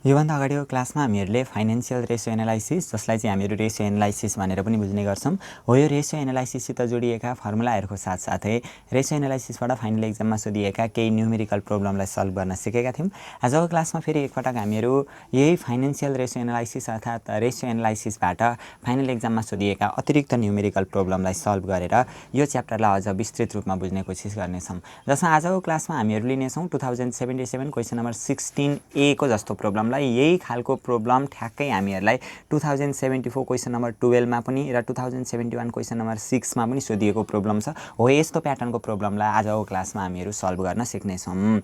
योभन्दा अगाडिको क्लासमा हामीहरूले फाइनेन्शियल रेसियो एनालाइसिस जसलाई चाहिँ हामीहरू रेसियो एनालाइसिस भनेर पनि बुझ्ने गर्छौं हो यो रेसियो एनालाइसिससित जोडिएका फर्मुलाहरूको साथसाथै रेसियो एनालाइसिसबाट फाइनल एक्जाममा सोधिएका केही न्युमेरिकल प्रब्लमलाई सल्भ गर्न सिकेका थियौं। आजको क्लासमा फेरि एकपटक हामीहरू यही फाइनेन्शियल रेसियो एनालाइसिस अर्थात् रेसियो एनालाइसिसबाट फाइनल एक्जाममा सोधिएका अतिरिक्त न्युमेरिकल प्रब्लमलाई सल्भ गरेर यो च्याप्टरलाई अझ विस्तृत रूपमा बुझ्ने कोसिस गर्नेछौं। जसमा आजको क्लासमा हामीहरू लिनेछौं 2077 क्वेशन नम्बर 16A को जस्तो प्रब्लम यही खालको प्रब्लम ठ्याक्कै हामीहरूलाई 2074 क्वेशन नम्बर 12 मा पनि र 2071 क्वेशन नम्बर 6 मा पनि सोधिएको प्रब्लम छ। हो यस्तो प्याटर्नको प्रब्लमलाई आजको क्लासमा हामीहरू सल्भ गर्न सिक्नेछौं।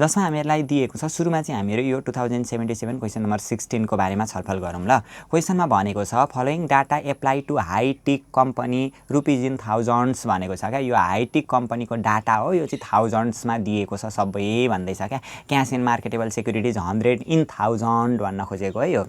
जसमा हामीहरूलाई दिएको छ सुरुमा चाहिँ हामीहरू यो 2077 क्वेशन नम्बर 16 को बारेमा छलफल गरौँ ल। क्वेशनमा भनेको छ following data apply to Hitech company rupees in thousands भनेको छ क्या। यो हाइटेक कम्पनीको डाटा हो, यो चाहिँ थाउजन्ड्स मा दिएको छ सबै भन्दैछ क्या। Cash and marketable securities 100 in 1000 भन्न खोजेको है। यो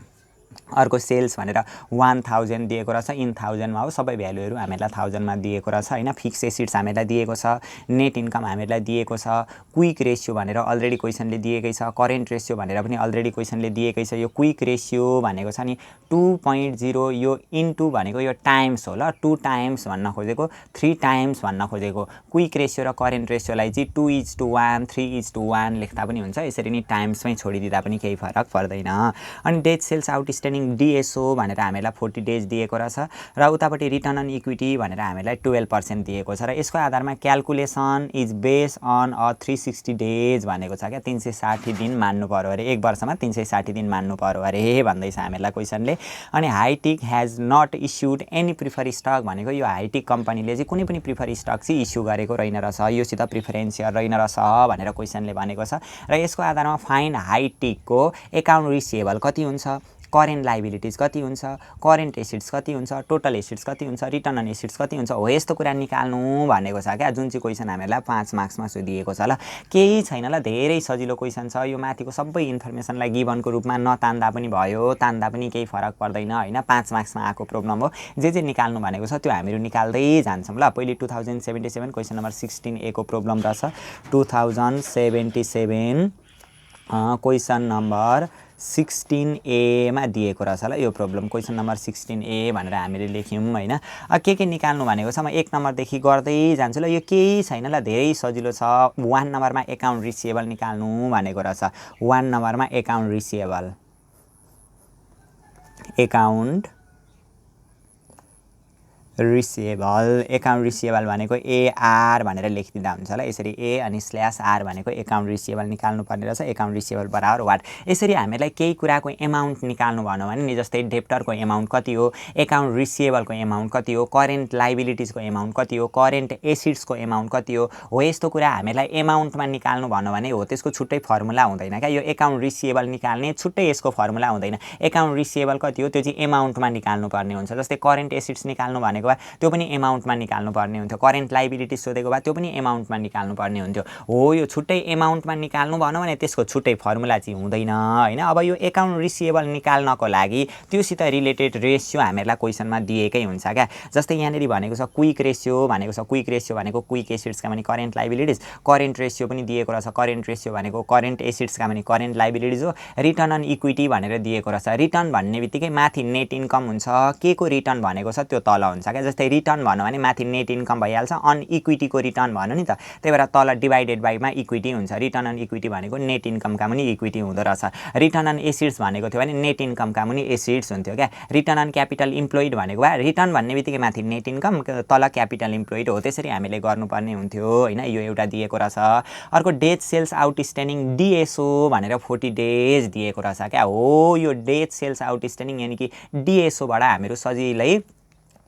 अर्को सेल्स भनेर 1000 दिएको रहेछ, इन 1000 मा हो। सबै भ्यालुहरू हामीलाई 1000 मा दिएको रहेछ हैन। फिक्स एसेट्स हामीलाई दिएको छ, नेट इन्कम हामीलाई दिएको छ, क्विक रेशियो भनेर अलरेडी क्वेशनले दिएकै छ, करेन्ट रेशियो भनेर पनि अलरेडी क्वेशनले दिएकै छ। यो क्विक रेशियो भनेको छ नि 2.0, यो इन्टु भनेको यो टाइम्स हो ल। 2 टाइम्स भन्न खोजेको, 3 टाइम्स भन्न खोजेको। क्विक रेशियो र करेन्ट रेशियोलाई चाहिँ 2:1, 3:1 लेख्दा पनि हुन्छ। यसरी नै टाइम्समै छोडिदिँदा पनि केही फरक पर्दैन। अनि डेट सेल्स आउटस्ट्यान्डिङ DSO भनेर हामीलाई 40 डेज दिएको रहेछ र उतापट्टि रिटर्न अन इक्विटी भनेर हामीलाई 12% दिएको छ र यसको आधारमा calculation is based on a 360 days भनेको छ क्या। 360 दिन मान्नु पर्यो अरे, एक वर्षमा 360 दिन मान्नु पर्यो अरे भन्दैछ हामीलाई क्वेशनले। अनि Hitech has not issued any prefer stock भनेको यो हाइटेक कम्पनीले चाहिँ कुनै पनि प्रिफर स्टक चाहिँ इस्यु गरेको रहेन रहेछ, योसित प्रिफरेन्स सेयर रहेन रहेछ भनेर क्वेशनले भनेको छ। र यसको आधारमा फाइन्ड हाइटेकको एकाउन्ट रिसिएबल कति हुन्छ, करेन्ट लाइबिलिटिज कति हुन्छ, करेन्ट एसेट्स कति हुन्छ, टोटल एसेट्स कति हुन्छ, रिटर्न अन एसेट्स कति हुन्छ, हो यस्तो कुरा निकाल्नु भनेको छ क्या। जुन चाहिँ क्वेशन हामीलाई 5 मार्क्समा सोधिएको छ ल। केही छैन ल, धेरै सजिलो क्वेशन छ। यो माथिको सबै इन्फर्मेसनलाई गिभनको रूपमा नतान्दा पनि भयो, तान्दा पनि केही फरक पर्दैन हैन। 5 मार्क्समा आएको प्रब्लम हो। जे निकाल्नु भनेको छ त्यो हामीहरू निकाल्दै जान्छौँ ल। पहिले 2077 क्वेशन नम्बर 16A को प्रब्लम रहेछ। 2077 क्वेशन नम्बर 16A मा दिएको रहेछ ल यो प्रब्लम। क्वेशन नम्बर 16A भनेर हामीले लेख्यौं हैन। के निकाल्नु भनेको छ म 1 नम्बरदेखि गर्दै जान्छु ल। यो केही छैन ल, धेरै सजिलो छ। 1 नम्बरमा एकाउन्ट रिसिएबल निकाल्नु भनेको रहेछ। 1 नम्बरमा एकाउन्ट रिसिएबल, एकाउन्ट रिसिएबल भनेको AR भनेर लेखिदिँदा हुन्छ ल। यसरी A अनि /R भनेको एकाउन्ट रिसिएबल निकाल्नु पर्ने रहेछ। एकाउन्ट रिसिएबल बराबर वाट। यसरी हामीलाई केही कुराको एमाउन्ट निकाल्नु भन्यो भने नि, जस्तै डेप्टरको एमाउन्ट कति हो, एकाउन्ट रिसिएबलको एमाउन्ट कति हो, करेन्ट लाइबिलिटिजको एमाउन्ट कति हो, करेन्ट एसेट्सको एमाउन्ट कति हो यस्तो कुरा हामीलाई एमाउन्टमा निकाल्नु भन्यो भने हो त्यसको छुट्टै फर्मुला हुँदैन क्या। यो एकाउन्ट रिसिएबल निकाल्ने छुट्टै यसको फर्मुला हुँदैन। एकाउन्ट रिसिएबल कति हो त्यो चाहिँ एमाउन्टमा निकाल्नु पर्ने हुन्छ। जस्तै करेन्ट एसेट्स निकाल्नु भनेको त्यो पनि एमाउन्टमा निकाल्नु पर्ने हुन्थ्यो। करेन्ट लाइबिलिटिज सोधेको भए त्यो पनि एमाउन्टमा निकाल्नु पर्ने हुन्थ्यो। हो यो छुट्टै एमाउन्टमा निकाल्नु भन्यो भने त्यसको छुट्टै फर्मुला चाहिँ हुँदैन हैन। अब यो एकाउन्ट रिसिएबल निकाल्नको लागि त्योसित रिलेटेड रेशियो हामीलाई क्वेशनमा दिएकै हुन्छ क्या। जस्तै यहाँनेरि भनेको छ क्विक रेशियो भनेको छ। क्विक रेशियो भनेको क्विक एसेट्सका पनि करेन्ट लाइबिलिटिज, करेन्ट रेशियो पनि दिएको रहेछ। करेन्ट रेशियो भनेको करेन्ट एसेट्सका पनि करेन्ट लाइबिलिटिज हो। रिटर्न अन इक्विटी भनेर दिएको रहेछ। रिटर्न भन्ने बित्तिकै माथि नेट इन्कम हुन्छ, के को रिटर्न भनेको छ त्यो तल हुन्छ क्या। जस्तै रिटर्न भन्यो भने माथि नेट इन्कम भइहाल्छ, अन इक्विटीको रिटर्न भन्यो नि त, त्यही भएर तल डिभाइडेड बाईमा इक्विटी हुन्छ। रिटर्न अन इक्विटी भनेको नेट इन्कमका पनि इक्विटी हुँदो रहेछ। रिटर्न अन एसेट्स भनेको थियो भने नेट इन्कमका पनि एसेट्स हुन्थ्यो क्या। रिटर्न अन क्यापिटल इम्प्लोइड भनेको भए रिटर्न भन्ने बित्तिकै माथि नेट इन्कम, तल क्यापिटल इम्प्लोइड हो। त्यसरी हामीले गर्नुपर्ने हुन्थ्यो हैन। यो एउटा दिएको रहेछ। अर्को डेट सेल्स आउटस्ट्यान्डिङ DSO भनेर 40 डेज दिएको रहेछ क्या। हो यो डेट सेल्स आउटस्ट्यान्डिङ यानि कि DSO बाट हामीहरू सजिलै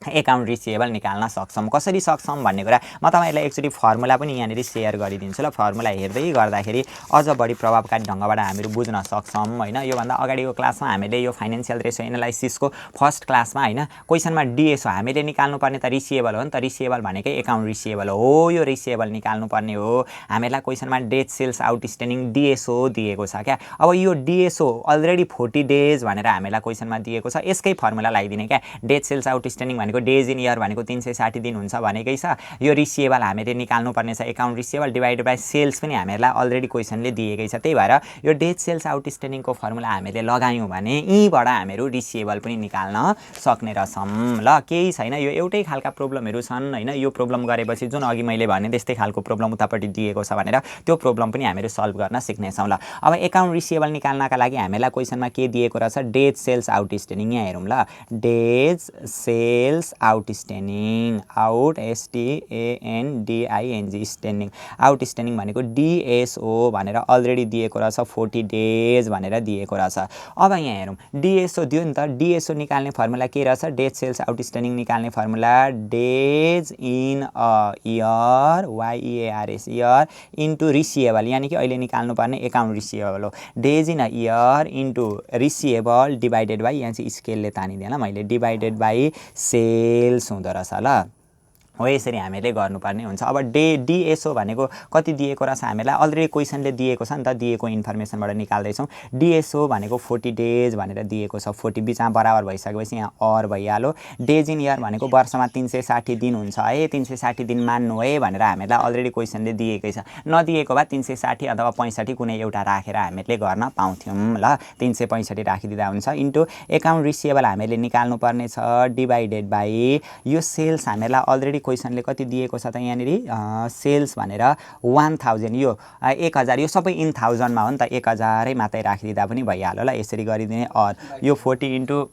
एकाउन्ट रिसिएबल निकाल्न सक्छौं। कसरी सक्छौं भन्ने कुरा म तपाईहरुलाई एकचोटी फर्मुला पनि यहाँनेरि शेयर गरिदिन्छु ल। फर्मुला हेर्दै गर्दाखेरि अझ बढी प्रभावकारी ढंगबाट हामीहरू बुझ्न सक्छौं हैन। यो भन्दा अगाडिको क्लासमा हामीले यो फाइनान्शियल रेशियो एनालाइसिसको फर्स्ट क्लासमा हैन क्वेशनमा DSO हामीले निकाल्नु पर्ने त रिसिएबल हो नि त। रिसिएबल भनेकै एकाउन्ट रिसिएबल हो। यो रिसिएबल निकाल्नु पर्ने हो। हामीलाई क्वेशनमा डेट सेल्स आउटस्ट्यान्डिङ DSO दिएको छ क्या। अब यो DSO अलरेडी 40 डेज भनेर हामीलाई क्वेशनमा दिएको छ। यसकै फर्मुला लगाइदिने क्या। डेट सेल्स आउटस्ट्यान्डिङ भनेको डेज इन इयर भनेको 360 दिन हुन्छ भनेकै छ। यो रिसिएबल हामीले निकाल्नु पर्ने छ, account receivable divided by sales पनि हामीहरूलाई अलरेडी क्वेसनले दिएकै छ। त्यही भएर यो डेज सेल्स आउटस्ट्यान्डिङको फर्मुला हामीले लगायौँ भने यहीँबाट हामीहरू रिसिएबल पनि निकाल्न सक्ने रहेछौँ। ल केही छैन, यो एउटै खालका प्रब्लमहरू छन् हैन। यो प्रब्लम गरेपछि जुन अघि मैले भने त्यस्तै खालको प्रब्लम उतापट्टि दिएको छ भनेर त्यो प्रब्लम पनि हामीहरू सल्भ गर्न सिक्नेछौँ। ल अब एकाउन्ट रिसिएबल निकाल्नका लागि हामीलाई क्वेसनमा के दिएको रहेछ, डेज सेल्स आउटस्ट्यान्डिङ। यहाँ हेरौँ ल, days sales outstanding, out STANDING standing, outstanding भनेको DSO भनेर अलरेडी दिएको रहेछ, 40 डेज भनेर दिएको रहेछ। अब यहाँ हेरौँ DSO दियो नि त, DSO निकाल्ने फर्मुला के रहेछ, डेज सेल्स आउटस्ट्यान्डिङ निकाल्ने formula days in a year YEARS year into receivable, यानि कि अहिले निकाल्नु पर्ने एकाउन्ट रिसिएबल हो। Days in a year into receivable divided by, यहाँ चाहिँ स्केलले तानिदिएन मैले, डिभाइडेड बाई सेल्स हुँदो रहेछ। ल हो यसरी हामीले गर्नुपर्ने हुन्छ। अब DSO भनेको कति दिएको रहेछ हामीलाई अलरेडी क्वेसनले दिएको छ नि त, दिएको इन्फर्मेसनबाट निकाल्दैछौँ। DSO भनेको 40 डेज भनेर दिएको छ, 40 बिचमा बराबर भइसकेपछि यहाँ अर भइहाल्यो। डेज इन इयर भनेको वर्षमा 360 दिन हुन्छ है, 360 दिन मान्नु है भनेर हामीलाई अलरेडी क्वेसनले दिएकै छ। नदिएको भए 360 अथवा 65 कुनै एउटा राखेर हामीले गर्न पाउँथ्यौँ। ल 365 राखिदिँदा हुन्छ, इन्टु एकाउन्ट रिसिएबल हामीले निकाल्नु पर्ने छ, डिभाइडेड बाई यो सेल्स हामीलाई अलरेडी क्वेसनले कति दिएको छ त, यहाँनिर सेल्स भनेर 1000, यो 1000, यो सबै इन थाउजन्डमा हो नि त, 1000 मात्रै राखिदिँदा पनि भइहाल्यो। ल यसरी गरिदिने, अर यो 40 इन्टु,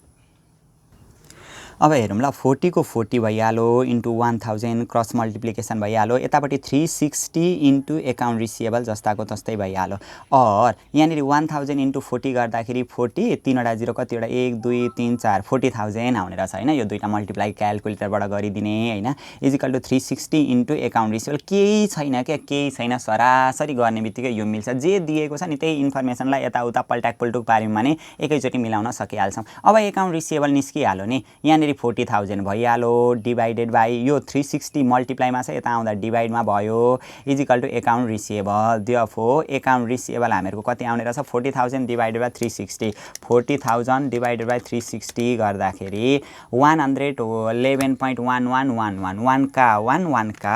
अब हेरौँ ल 40 को 40 भइहाल्यो इन्टु 1000 क्रस मल्टिप्लिकेसन भइहाल्यो, यतापट्टि 360 इन्टु एकाउन्ट रिसिएबल जस्ताको तस्तै भइहाल्यो। और यहाँनिर 1000 इन्टु 40 गर्दाखेरि 40, 3वटा 0 कतिवटा, 1 2 3 4, 40,000 आउने रहेछ हैन। यो दुईटा मल्टिप्लाई क्यालकुलेटरबाट गरिदिने हैन, is equal to 360 into account receivable. केही छैन क्या, केही छैन, सरासरी गर्ने बित्तिकै यो मिल्छ। जे दिएको छ नि त्यही इन्फर्मेसनलाई यताउता पल्टाक पुल्टुक पार्यौँ भने एकैचोटि मिलाउन सकिहाल्छौँ। अब एकाउन्ट रिसिएबल निस्किहाल्यो नि, यहाँनिर 40,000 भइहाल्यो, डिभाइडेड बाई यो 360 मल्टिप्लाईमा छ, यता आउँदा डिभाइडमा भयो, is equal to account receivable. Therefore account receivable हामीहरूको कति आउने रहेछ, 40,000 डिभाइडेड बाई 360, 40,000 डिभाइडेड बाई 360 गर्दाखेरि 111.1111, 1 का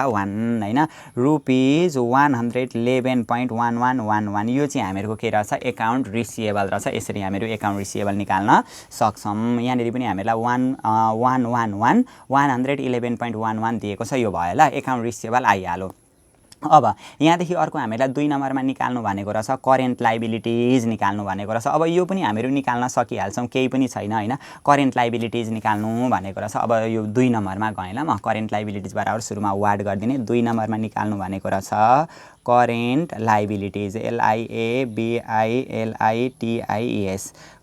1 हैन, रुपिज 111.1111। यो चाहिँ हामीहरूको के रहेछ, एकाउन्ट रिसिएबल रहेछ। यसरी हामीहरू एकाउन्ट रिसिएबल निकाल्न सक्छौँ। यहाँनिर पनि हामीलाई 111.11 दिएको छ, यो भयो। ल एकाउन्ट रिसिएबल आइहाल्यो। अब यहाँदेखि अर्को हामीलाई 2 नम्बरमा निकाल्नु भनेको रहेछ करेन्ट लाइबिलिटिज निकाल्नु भनेको रहेछ। अब यो पनि हामीहरू निकाल्न सकिहाल्छौँ, केही पनि छैन हैन। करेन्ट लाइबिलिटिज निकाल्नु भनेको रहेछ। अब यो 2 नम्बरमा गएँ ल म, करेन्ट लाइबिलिटिज बराबर सुरुमा वार्ड गरिदिने, 2 नम्बरमा निकाल्नु भनेको रहेछ current liabilities, LIABILITIES,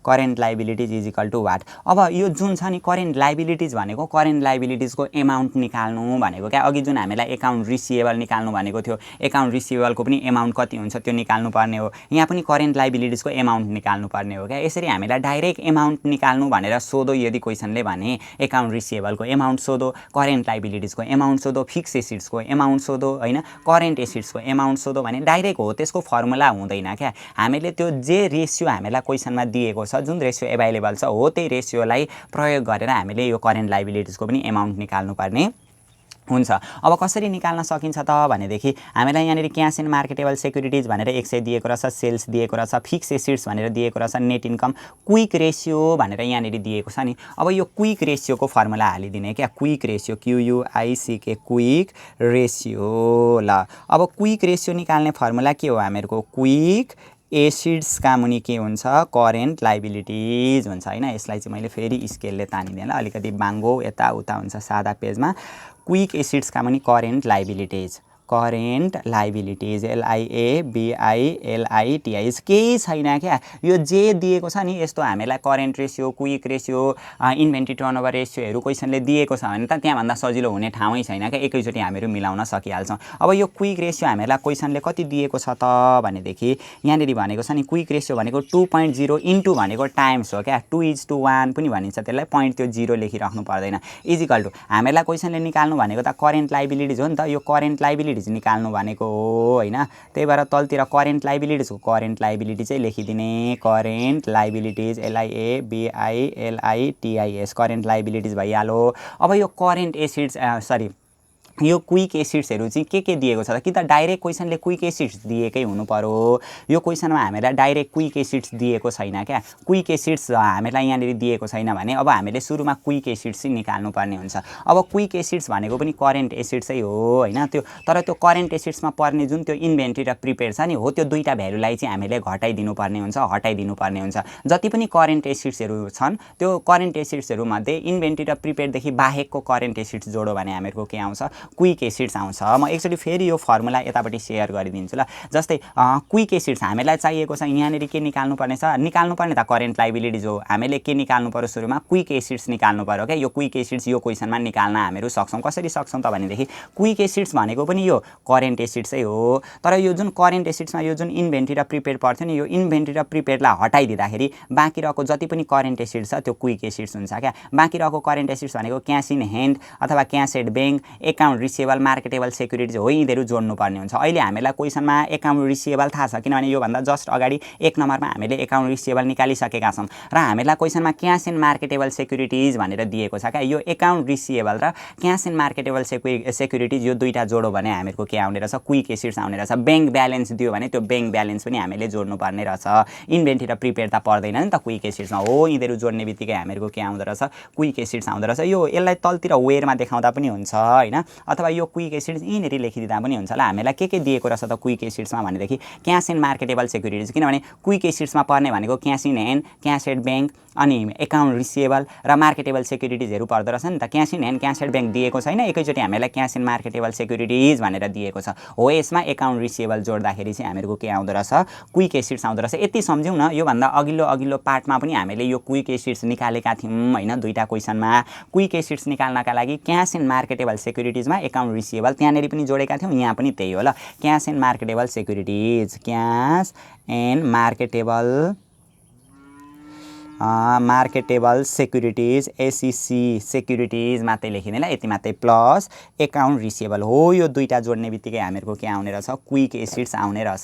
current liabilities is equal to what. अब यो जुन छ नि करेन्ट लाइबिलिटिज भनेको करेन्ट लाइबिलिटिजको एमाउन्ट निकाल्नु भनेको क्या। अघि जुन हामीलाई एकाउन्ट रिसिएबल निकाल्नु भनेको थियो, एकाउन्ट रिसिएबलको पनि एमाउन्ट कति हुन्छ त्यो निकाल्नु पर्ने हो। यहाँ पनि करेन्ट लाइबिलिटिजको एमाउन्ट निकाल्नु पर्ने हो क्या। यसरी हामीलाई डाइरेक्ट एमाउन्ट निकाल्नु भनेर सोधो यदि क्वेसनले भने, एकाउन्ट रिसिएबलको एमाउन्ट सोधो, करेन्ट लाइबिलिटिजको एमाउन्ट सोधो, फिक्स एसिड्सको एमाउन्ट सोधो हैन, करेन्ट एसिड्सको एमाउन्ट सोधो भने डाइरेक्ट हो, त्यसको फर्मुला हुँदैन क्या। हामीले त्यो जे रेसियो हामीलाई क्वेसनमा दिएको छ, जुन रेसियो एभाइलेबल छ हो त्यही रेसियोलाई प्रयोग गरेर हामीले यो करेन्ट लाइबिलिटिजको पनि एमाउन्ट निकाल्नु पर्ने हुन्छ। अब कसरी निकाल्न सकिन्छ त भनेदेखि हामीलाई यहाँनिर क्यास एन्ड मार्केटेबल सेक्युरिटिज भनेर 100 दिएको रहेछ, सेल्स दिएको रहेछ, फिक्स एसिड्स भनेर दिएको रहेछ, नेट इन्कम, क्विक रेसियो भनेर यहाँनिर दिएको छ नि। अब यो क्विक रेसियोको फर्मुला हालिदिने क्या, quick ratio, QUICK, quick ratio. ल अब क्विक रेसियो निकाल्ने फर्मुला के हो हामीहरूको, क्विक एसिड्सका मुनि के हुन्छ, करेन्ट लाइबिलिटिज हुन्छ हैन। यसलाई चाहिँ मैले फेरि स्केलले तानिदिएँ ल, अलिकति बाङ्गो यताउता हुन्छ सादा पेजमा। क्विक एसिड्सका मुनि current liabilities, current liabilities, LIABILITIS। केही छैन क्या, यो जे दिएको छ नि यस्तो हामीलाई current ratio, quick ratio, inventory turnover रेसियोहरू क्वेसनले दिएको छ भने त त्यहाँभन्दा सजिलो हुने ठाउँै छैन क्या, एकैचोटि हामीहरू मिलाउन सकिहाल्छौँ। अब यो क्विक रेसियो हामीलाई क्वेसनले कति दिएको छ त भनेदेखि यहाँनिर भनेको छ नि क्विक रेसियो भनेको 2.0 इन्टु भनेको टाइम्स हो क्या, 2:1 पनि भनिन्छ त्यसलाई, पोइन्ट त्यो 0 लेखिराख्नु पर्दैन, इजिकल टु हामीलाई क्वेसनले निकाल्नु भनेको त करेन्ट लाइबिलिटिज हो नि त। यो करेन्ट लाइबिलिटिज लाइबिलिटिज निकाल्नु भनेको हो हैन। त्यही भएर तलतिर करेन्ट लाइबिलिटी चाहिँ लेखिदिने, current liabilities LIABILITIS current liabilities भइहाल्यो। अब यो करेन्ट एसिड्स यो क्विक एसिड्सहरु चाहिँ के दिएको छ त, कि त डाइरेक्ट क्वेशनले क्विक एसिड्स दिएकै हुनु पर्यो। यो क्वेशनमा हामीलाई डाइरेक्ट क्विक एसिड्स दिएको छैन क्या, क्विक एसिड्स हामीलाई यहाँनिर दिएको छैन भने अब हामीले सुरुमा क्विक एसिड्स चाहिँ निकाल्नु पर्ने हुन्छ। अब क्विक एसिड्स भनेको पनि करेन्ट एसिड्सै हो हैन, त्यो तर त्यो करेन्ट एसिड्समा पर्ने जुन त्यो इन्भेन्टरी र प्रिपेयर छ नि हो, त्यो दुईटा भ्यालुलाई चाहिँ हामीले हटाइदिनु पर्ने हुन्छ। जति पनि करेन्ट एसिड्सहरु छन् त्यो करेन्ट एसिड्सहरु मध्ये इन्भेन्टरी र प्रिपेयरदेखि बाहेकको करेन्ट एसिड्स जोड्यो भने हामीहरुको के आउँछ, क्विक एसिड्स आउँछ। म एकचोटी फेरि यो फर्मुला यतापट्टि शेयर गरिदिन्छु ल। जस्तै क्विक एसिड्स हामीलाई चाहिएको छ, यहाँनिर के निकाल्नु पर्ने त करेन्ट लाइबिलिटिज हो। हामीले के निकाल्नु पर्यो सुरुमा, क्विक एसिड्स निकाल्नु पर्यो क्या। यो क्विक एसिड्स यो क्वेशनमा निकाल्न हामीहरु सक्छौं। कसरी सक्छौं त भनेदेखि क्विक एसिड्स भनेको पनि यो करेन्ट एसिड्सै हो, तर यो जुन करेन्ट एसिड्समा यो जुन इन्भेन्टरी र प्रिपेयर पर्थ्यो नि, यो इन्भेन्टरी र प्रिपेयरलाई हटाइदिँदाखेरि बाँकी रहेको जति पनि करेन्ट एसिड्स छ त्यो क्विक एसिड्स हुन्छ क्या। बाँकी रहेको करेन्ट एसिड्स भनेको क्यास इन ह्यान्ड अथवा cash at bank, account receivable, marketable securities हो, यिनीहरू जोड्नु पर्ने हुन्छ। अहिले हामीलाई क्वेशनमा एकाउन्ट रिसिभेबल थाहा छ, किनभने योभन्दा जस्ट अगाडि 1 नम्बरमा हामीले एकाउन्ट रिसिभेबल निकालिसकेका छौँ र हामीलाई क्वेशनमा क्यास एन्ड मार्केटेबल सेक्युरिटिज भनेर दिएको छ क्या। यो एकाउन्ट रिसिभेबल र क्यास एन्ड मार्केटेबल सेक्युरिटिज यो दुईटा जोड्यो भने हामीहरुको के आउने रहेछ, क्विक एसिड्स आउने रहेछ। बैंक ब्यालेन्स दियो भने त्यो बैंक ब्यालेन्स पनि हामीले जोड्नु पर्ने रहेछ। इन्भेन्टरी र प्रिपेयर त पर्दैन नि त क्विक एसिड्समा हो, यिनीहरू जोड्ने बित्तिकै हामीहरुको के आउँदो रहेछ, क्विक एसिड्स आउँदो रहेछ। यो यसलाई तलतिर वेरमा देखाउँदा पनि हुन्छ हैन, अथवा यो क्विक एसिड्स यिनीहरू लेखिदिँदा पनि हुन्छ ल। हामीलाई के दिएको रहेछ त क्विक एसिड्समा भनेदेखि क्यास एन्ड मार्केटेबल सेक्युरिटिज, किनभने क्विक एसिड्समा पर्ने भनेको cash in hand, cash at bank अनि एकाउन्ट रिसिभेबल र मार्केटेबल सेक्युरिटिजहरू पर्दो रहेछ नि त। Cash in hand, cash at bank दिएको छैन, एकैचोटि हामीलाई क्यास एन्ड मार्केटेबल सेक्युरिटिज भनेर दिएको छ हो। यसमा एकाउन्ट रिसिभेबल जोड्दाखेरि चाहिँ हामीहरुको के आउँदो रहेछ, क्विक एसिड्स आउँदो रहेछ। यति सम्झौँ न, योभन्दा अघिल्लो पार्टमा पनि हामीले यो क्विक एसिड्स निकालेका थियौँ हैन, दुईटा क्वेशनमा। क्विक एसिड्स निकाल्नका लागि क्यास एन्ड मार्केटेबल सेक्युरिटिजमा एकाउन्ट रिसिभेबल त्यहाँनेरि पनि जोडेका थियौँ, यहाँ पनि त्यही हो ल। Cash and marketable securities, cash and marketable securities, एसिसी सेक्युरिटिज मात्रै लेखिने ल, यति मात्रै, प्लस एकाउन्ट रिसिभेबल हो। यो दुईटा जोड्ने बित्तिकै हामीहरुको के आउने रहेछ, क्विक एसिड्स आउने रहेछ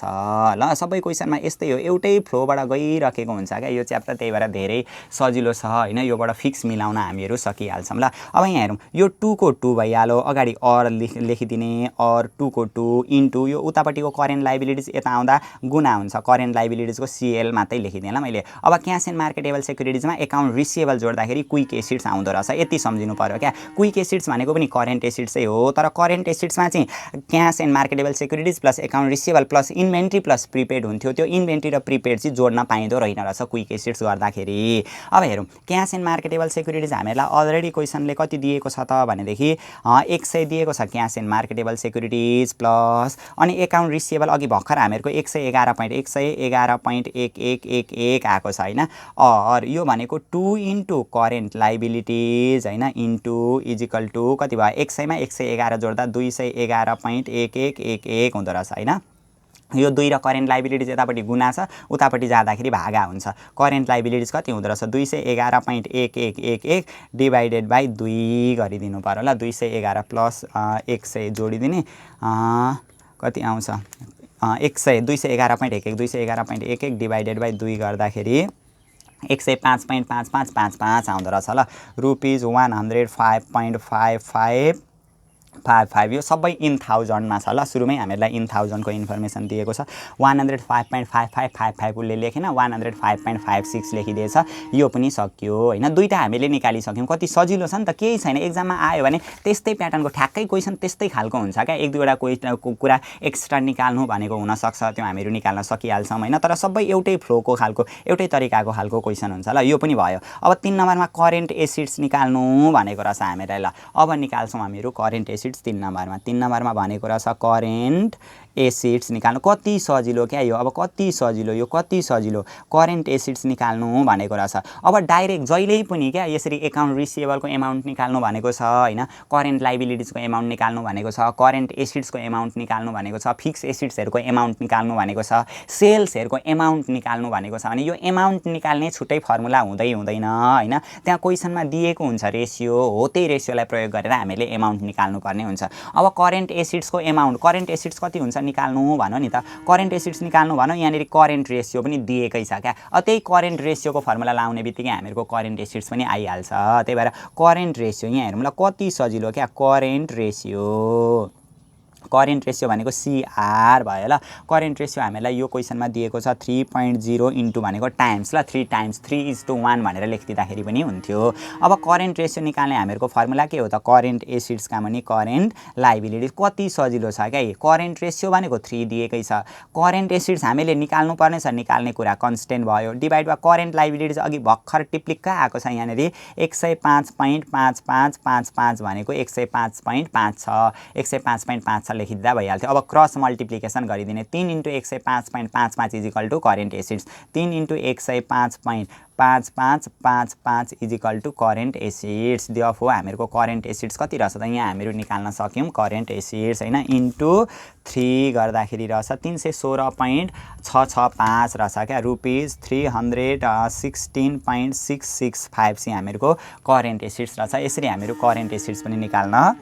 ल। सबै क्वेशनमा यस्तै हो, एउटै फ्लोबाट गइराखेको हुन्छ क्या यो च्याप्टर, त्यही भएर धेरै सजिलो छ हैन। योबाट फिक्स मिलाउन हामीहरु सकिहाल्छौँ ल। अब यहाँ हेरौँ, यो 2 को 2 भइहाल्यो, अगाडि अर लेखिदिने, अर 2 को 2 इन्टु यो उतापट्टिको करेन्ट लाइबिलिटिज यता आउँदा गुना हुन्छ, करेन्ट लाइबिलिटिजको CL मात्रै लेखिदिएँ ल मैले। अब क्यास एन्ड मार्केटेबल सेक्युरिटिजमा एकाउन्ट रिसिभेबल जोड्दाखेरि क्विक एसिड्स आउँदो रहेछ, यति सम्झिनु पर्यो क्या। क्विक एसिड्स भनेको पनि करेन्ट एसिड्सै हो, तर करेन्ट एसिड्समा चाहिँ cash and marketable securities plus account receivable plus inventory plus prepaid हुन्थ्यो, त्यो इन्भेन्टरी र प्रिपेड चाहिँ जोड्न पाइँदो रहेन रहेछ क्विक एसिड्स गर्दाखेरि। अब हेरौँ, क्यास एन्ड मार्केटेबल सेक्युरिटिज हामीलाई अलरेडी क्वेशनले कति दिएको छ त भनेदेखि 100 दिएको छ cash and marketable securities plus, अनि एकाउन्ट रिसिभेबल अघि भर्खर हामीहरुको 111.1111 आएको छ हैन। और यो भनेको 2 इन्टु करेन्ट लाइबिलिटिज हैन, इन्टु इजिकल टु कति भयो, 100 मा 111 जोड्दा 211.1111 हुँदो रहेछ हैन। यो 2 र करेन्ट लाइबिलिटिज यतापट्टि गुना छ, उतापट्टि जाँदाखेरि भागा हुन्छ। करेन्ट लाइबिलिटिज कति हुँदो रहेछ, 211.1111 डिभाइडेड बाइ 2 गरिदिनु पर्यो ल। 211 प्लस 100 जोडिदिने, कति आउँछ, 211.11 डिभाइडेड बाइ 2 गर्दाखेरि 105.5555 आउँदो रहेछ ल। रुपिज 105.5555, यो सबै इन थाउजन्डमा छ ल। सुरुमै हामीलाई इन थाउजन्डको इन्फर्मेसन दिएको छ। 105.5555 उसले लेखेन, 105.56 लेखिदिएछ, यो पनि सक्यो हैन। दुईटा हामीले निकालिसक्यौँ, कति सजिलो छ नि त, केही छैन। एक्जाममा आयो भने त्यस्तै प्याटर्नको ठ्याक्कै क्वेशन त्यस्तै खालको हुन्छ क्या। 1-2वटा कुरा एक्स्ट्रा निकाल्नु भनेको हुन सक्छ, त्यो हामीहरु निकाल्न सकिहाल्छौँ हैन, तर सबै एउटै फ्लोको खालको, एउटै तरिकाको खालको क्वेशन हुन्छ ल। यो पनि भयो। अब 3 नम्बरमा करेन्ट एसिड्स निकाल्नु भनेको रहेछ हामीलाई ल। अब निकाल्छौँ हामीहरु करेन्ट एसिड्स 3 नम्बरमा। 3 नम्बरमा भनेको रहेछ करेन्ट एसिड्स निकाल्नु। कति सजिलो क्या यो, अब कति सजिलो, यो कति सजिलो, करेन्ट एसिड्स निकाल्नु भनेको रहेछ। अब डाइरेक्ट जहिल्यै पनि क्या यसरी एकाउन्ट रिसिभेबलको एमाउन्ट निकाल्नु भनेको छ हैन, करेन्ट लाइबिलिटिजको एमाउन्ट निकाल्नु भनेको छ, करेन्ट एसिड्सको एमाउन्ट निकाल्नु भनेको छ, फिक्स एसिड्सहरुको एमाउन्ट निकाल्नु भनेको छ, सेल्सहरुको एमाउन्ट निकाल्नु भनेको छ भने यो एमाउन्ट निकाल्ने छुट्टै फर्मुला हुँदैन हैन। त्यहाँ क्वेशनमा दिएको हुन्छ रेशियो हो, त्यही रेशियोलाई प्रयोग गरेर हामीले एमाउन्ट निकाल्नु पर्ने पर्ने हुन्छ। अब करेन्ट एसिड्सको एमाउन्ट, करेन्ट एसिड्स कति हुन्छ निकाल्नु भन नि त। करेन्ट एसिड्स निकाल्नु भन, यहाँनिर करेन्ट रेसियो पनि दिएकै छ क्या। त्यही करेन्ट रेसियोको फर्मुला लाउने बित्तिकै हामीहरूको करेन्ट एसिड्स पनि आइहाल्छ। त्यही भएर करेन्ट रेसियो यहाँ हेरौँ ल, कति सजिलो क्या, करेन्ट रेसियो। करेन्ट रेसियो भनेको CR भयो ल। करेन्ट रेसियो हामीलाई यो क्वेसनमा दिएको छ 3.0 इन्टु भनेको टाइम्स ल, 3 टाइम्स 3:1 भनेर लेखिदिँदाखेरि पनि हुन्थ्यो। अब करेन्ट रेसियो निकाल्ने हामीहरूको फर्मुला के हो त, करेन्ट एसिड्सका पनि करेन्ट लाइबिलिटिज। कति सजिलो छ क्या, करेन्ट रेसियो भनेको 3 दिएकै छ। करेन्ट एसिड्स हामीले निकाल्नु पर्ने छ, निकाल्ने कुरा कन्स्टेन्ट भयो, डिभाइड बाइ करेन्ट लाइबिलिटिज अघि भर्खर टिप्लिक्क आएको छ यहाँनिर 105.5555 भनेको 105.5 छ, 105.5 छ लेखिदिँदा भइहाल्थ्यो। अब क्रस मल्टिप्लिकेसन गरिदिने, 3 × 105.55 is equal to current assets, 3 × 105.5555 is equal to current assets. Therefore हामीहरूको करेन्ट एसिड्स कति रहेछ त, यहाँ हामीहरू निकाल्न सक्यौँ करेन्ट एसिड्स होइन, इन्टु 3 गर्दाखेरि रहेछ 316.665 रहेछ क्या, रुपिज 316.665 चाहिँ हामीहरूको करेन्ट एसिड्स रहेछ। यसरी हामीहरू करेन्ट एसिड्स पनि निकाल्न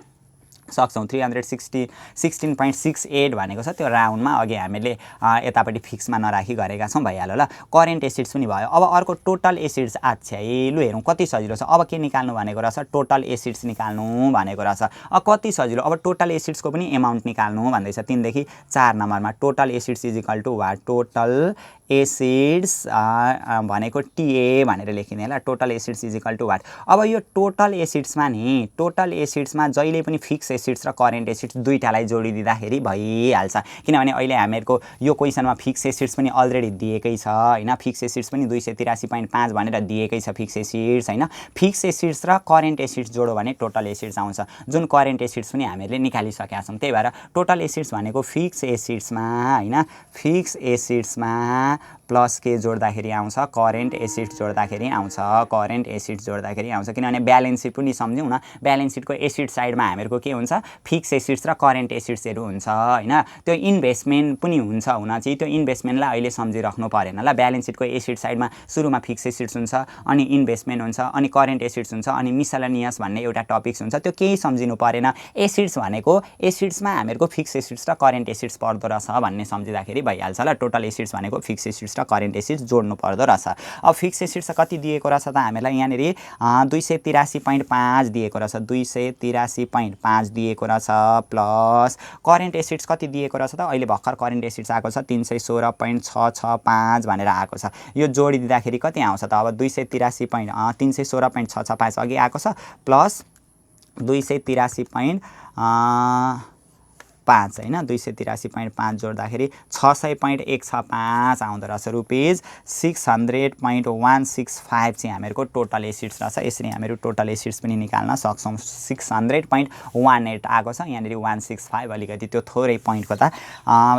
सक्छौँ। 316.68 भनेको छ, त्यो राउन्डमा अघि हामीले यतापट्टि फिक्समा नराखी गरेका छौँ, भइहाल्यो ल। करेन्ट एसिड्स पनि भयो। अब अर्को टोटल एसिड्स आच्छा लु हेरौँ कति सजिलो छ। अब के निकाल्नु भनेको रहेछ, टोटल एसिड्स निकाल्नु भनेको रहेछ। कति सजिलो, अब टोटल एसिड्सको पनि एमाउन्ट निकाल्नु भन्दैछ 3 देखि 4 नम्बरमा। Total assets is equal to what, total assets भनेको TA भनेर लेखिने ल, total assets is equal to what. अब यो टोटल एसिड्समा नि, टोटल एसिड्समा जहिले पनि फिक्स एसिड्स र करेन्ट एसिड्स दुईटालाई जोडिदिँदाखेरि भइहाल्छ, किनभने अहिले हामीहरूको यो क्वेसनमा फिक्स एसिड्स पनि अलरेडी दिएकै छ होइन, फिक्स एसिड्स पनि 283.5 भनेर दिएकै छ फिक्स एसिड्स होइन। फिक्स एसिड्स र करेन्ट एसिड्स जोड्यो भने टोटल एसिड्स आउँछ, जुन करेन्ट एसिड्स पनि हामीले निकालिसकेका छौँ। त्यही भएर टोटल एसिड्स भनेको फिक्स एसिड्समा होइन, फिक्स एसिड्समा प्लस के जोड्दाखेरि आउँछ, करेन्ट एसिड्स जोड्दाखेरि आउँछ, करेन्ट एसिड्स जोड्दाखेरि आउँछ। किनभने ब्यालेन्स सिट पनि सम्झौँ न, ब्यालेन्स सिटको एसिड साइडमा हामीहरूको के हुन्छ, फिक्स एसिड्स र करेन्ट एसिड्सहरू हुन्छ होइन। त्यो इन्भेस्टमेन्ट पनि हुन्छ हुन चाहिँ, त्यो इन्भेस्टमेन्टलाई अहिले सम्झिराख्नु परेन ल। ब्यालेन्स सिटको एसिड साइडमा सुरुमा फिक्स एसिड्स हुन्छ, अनि इन्भेस्टमेन्ट हुन्छ, अनि करेन्ट एसिड्स हुन्छ, अनि मिसलेनियस भन्ने एउटा टपिक्स हुन्छ, त्यो केही सम्झिनु परेन। एसिड्स भनेको एसिड्समा हामीहरूको फिक्स एसिड्स र करेन्ट एसिड्स पर्दो रहेछ भन्ने सम्झिँदाखेरि भइहाल्छ ल। टोटल एसिड्स भनेको फिक्स एसिड्स र करेन्ट एसिड्स जोड्नु पर्दो रहेछ। अब फिक्स एसिड्स कति दिएको रहेछ त हामीलाई, यहाँनिर 283.5 दिएको रहेछ, 283.5 दिएको रहेछ, प्लस करेन्ट एसिड्स कति दिएको रहेछ त, अहिले भर्खर करेन्ट एसिड्स आएको छ 316.665 भनेर आएको छ। यो जोडिदिँदाखेरि कति आउँछ त, अब 316.665 अघि आएको छ, प्लस 283.5 होइन, 283.5 जोड्दाखेरि 600.165 आउँदो रहेछ, रुपिज 600.165 चाहिँ हामीहरूको टोटल एसिड्स रहेछ। यसरी हामीहरू टोटल एसिड्स पनि निकाल्न सक्छौँ। 600.18 आएको छ, यहाँनिर 165 अलिकति त्यो थोरै पोइन्टको त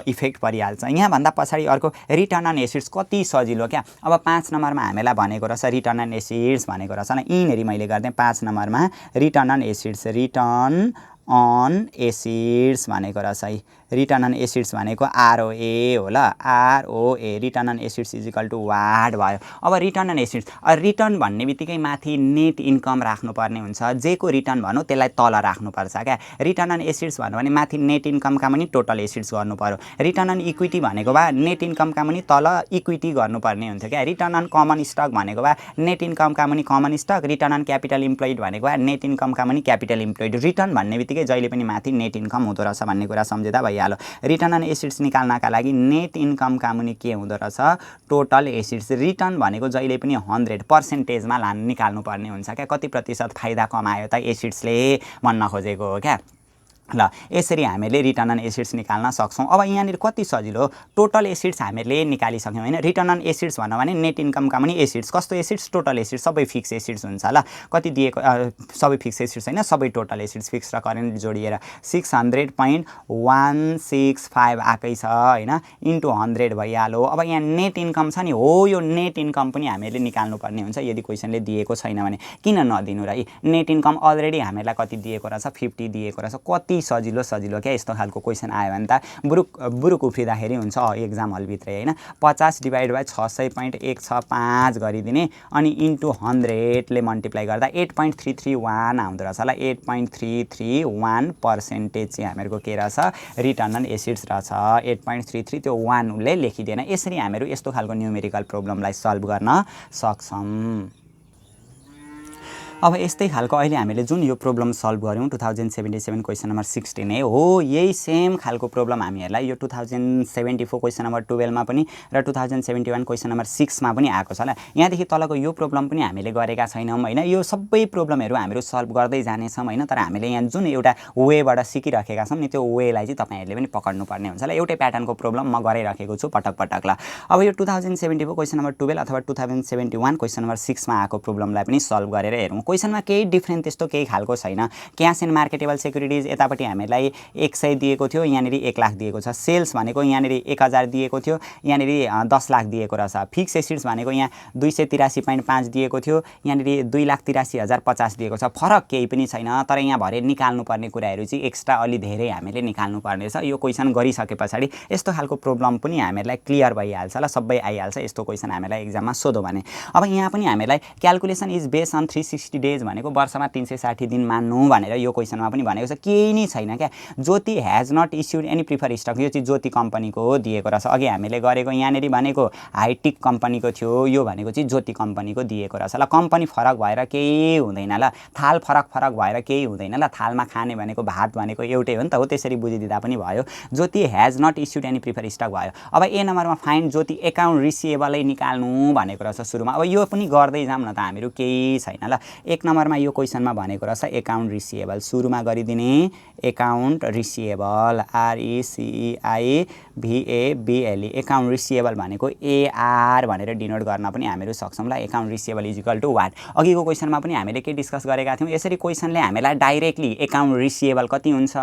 इफेक्ट परिहाल्छ। यहाँभन्दा पछाडि अर्को रिटर्न अन एसिड्स कति सजिलो क्या। अब 5 नम्बरमा हामीलाई भनेको रहेछ रिटर्न अन एसिड्स भनेको रहेछ न, यिनीहरू मैले गरिदिएँ 5 नम्बरमा return on assets, return on assets भनेको रहेछ है। रिटर्न अन एसिड्स भनेको ROA हो ल, ROA, return on assets is equal to what भयो। अब रिटर्न अन एसिड्स, रिटर्न भन्ने बित्तिकै माथि नेट इन्कम राख्नुपर्ने हुन्छ, जेको रिटर्न भनौँ त्यसलाई तल राख्नुपर्छ क्या। रिटर्न अन एसिड्स भन्यो भने माथि नेट इन्कमका पनि टोटल एसिड्स गर्नु पर्यो। रिटर्न अन इक्विटी भनेको भए नेट इन्कमका पनि तल इक्विटी गर्नुपर्ने हुन्थ्यो क्या। रिटर्न अन कमन स्टक भनेको भए नेट इन्कमका पनि common stock, return on capital employed भनेको भए नेट इन्कमका पनि क्यापिटल इम्प्लोइड। रिटर्न भन्ने बित्तिकै जहिले पनि माथि नेट इन्कम हुँदो रहेछ भन्ने कुरा सम्झिँदा भइहाल्यो। रिटर्न अन एसिड्स निकाल्नका लागि नेट इन्कमका मुनि के हुँदो रहेछ, टोटल एसिड्स। रिटर्न भनेको जहिले पनि 100%मा निकाल्नु पर्ने हुन्छ क्या, कति प्रतिशत फाइदा कमायो त एसिड्सले भन्न खोजेको हो क्या ल। यसरी हामीले रिटर्न अन एसिड्स निकाल्न सक्छौँ। अब यहाँनिर कति सजिलो, टोटल एसिड्स हामीले निकालिसक्यौँ होइन। रिटर्न अन एसिड्स भन्यो भने नेट इन्कमका पनि एसिड्स, कस्तो एसिड्स, टोटल एसिड्स, सबै फिक्स एसिड्स हुन्छ ल। कति दिएको, सबै फिक्स एसिड्स होइन, सबै टोटल एसिड्स फिक्स र करेन्ट जोडिएर 600.165 आएकै छ होइन, इन्टु 100 भइहाल्यो। अब यहाँ नेट इन्कम छ नि, हो यो नेट इन्कम पनि हामीले निकाल्नु पर्ने हुन्छ यदि क्वेसनले दिएको छैन भने। किन नदिनु र, नेट इन्कम अलरेडी हामीलाई कति दिएको रहेछ, 50 दिएको रहेछ। कति कति सजिलो क्या यस्तो खालको क्वेसन आयो भने त बुरुक उफ्रिँदाखेरि हुन्छ एक्जाम हलभित्रै होइन 50 डिभाइड बाई 600.165 गरिदिने अनि इन्टु 100 ले मल्टिप्लाई गर्दा 8.331 आउँदो रहेछ ल 8.331% चाहिँ हामीहरूको के रहेछ रिटर्न अन एसिड्स रहेछ 8.33 त्यो 1 ले लेखिदिएन यसरी हामीहरू यस्तो खालको न्युमेरिकल प्रब्लमलाई सल्भ गर्न सक्छौं अब यस्तै खालको अहिले हामीले जुन यो प्रब्लम सल्भ गर्यौं 2077 क्वेशन नम्बर 16 हो यही सेम खालको प्रब्लम हामीहरुलाई यो 2074 क्वेशन नम्बर 12 मा पनि र 2071 क्वेशन नम्बर 6 मा पनि आएको छ ल यहाँ देखि तलको यो प्रब्लम पनि हामीले गरेका छैनौं हैन यो सबै प्रब्लमहरु हामीहरु सल्भ गर्दै जाने छौं हैन तर हामीले यहाँ जुन एउटा वेबाट सिकिराखेका छौं नि त्यो वेलाई चाहिँ तपाईहरुले पनि पकड्नु पर्ने हुन्छ ल एउटै प्याटर्नको प्रब्लम म गराइराखेको छु पटक पटक ल अब यो 2074 क्वेशन नम्बर 12 अथवा 2071 क्वेशन नम्बर 6 मा आएको प्रब्लमलाई पनि सल्भ गरेर हेरौं क्वेशनमा केही डिफरेन्ट त्यस्तो केही खालको छैन क्याश एन्ड मार्केटेबल सेक्युरिटीज यतापटि हामीलाई 100 दिएको थियो यहाँनेरि 1 लाख दिएको छ सेल्स भनेको यहाँनेरि 1000 दिएको थियो यहाँनेरि 10 लाख दिएको रहेछ फिक्स एसेट्स भनेको यहाँ 283.5 दिएको थियो यहाँनेरि 2,83,050 दिएको छ फरक केही पनि छैन तर यहाँ भरे निकाल्नु पर्ने कुराहरु चाहिँ एक्स्ट्रा अलि धेरै हामीले निकाल्नु पर्ने छ यो क्वेशन गरिसकेपछि यस्तो खालको प्रब्लम पनि हामीलाई क्लियर भइहाल्छ ल सबै आइहाल्छ यस्तो क्वेशन हामीलाई एक्जाममा सोधो भने अब यहाँ पनि हामीलाई calculation is based on 360 days भनेको वर्षमा 360 दिन मान्नु भनेर यो क्वेशनमा पनि भनेको छ केही नै छैन क्या Jyoti has not issued any prefer stock यो चाहिँ ज्योति कम्पनीको दिएको रहेछ अघि हामीले गरेको यहाँनेरि भनेको हाइटेक कम्पनीको थियो यो भनेको चाहिँ ज्योति कम्पनीको दिएको रहेछ ल कम्पनी फरक भएर केही हुँदैन ल थाल फरक भएर केही हुँदैन ल थालमा खाने भनेको भात भनेको एउटै हो नि त हो त्यसरी बुझिदिदा पनि भयो Jyoti has not issued any prefer stock भयो अब ए नम्बरमा फाइन्ड ज्योति अकाउन्ट रिसिएबलै निकाल्नु भनेको रहेछ सुरुमा अब यो पनि गर्दै जाम न त हामीहरु केही छैन ल एक नम्बरमा यो क्वेशनमा भनेको रहेछ अकाउन्ट रिसिएबल सुरुमा गरिदिने account receivable RECEIVABLE account receivable भनेको AR भनेर डिनोट गर्न पनि हामीहरु सक्छौं ल account receivable is equal to what अघिको क्वेशनमा पनि हामीले के डिस्कस गरेका थियौं यसरी क्वेशनले हामीलाई डाइरेक्टली अकाउन्ट रिसिएबल कति हुन्छ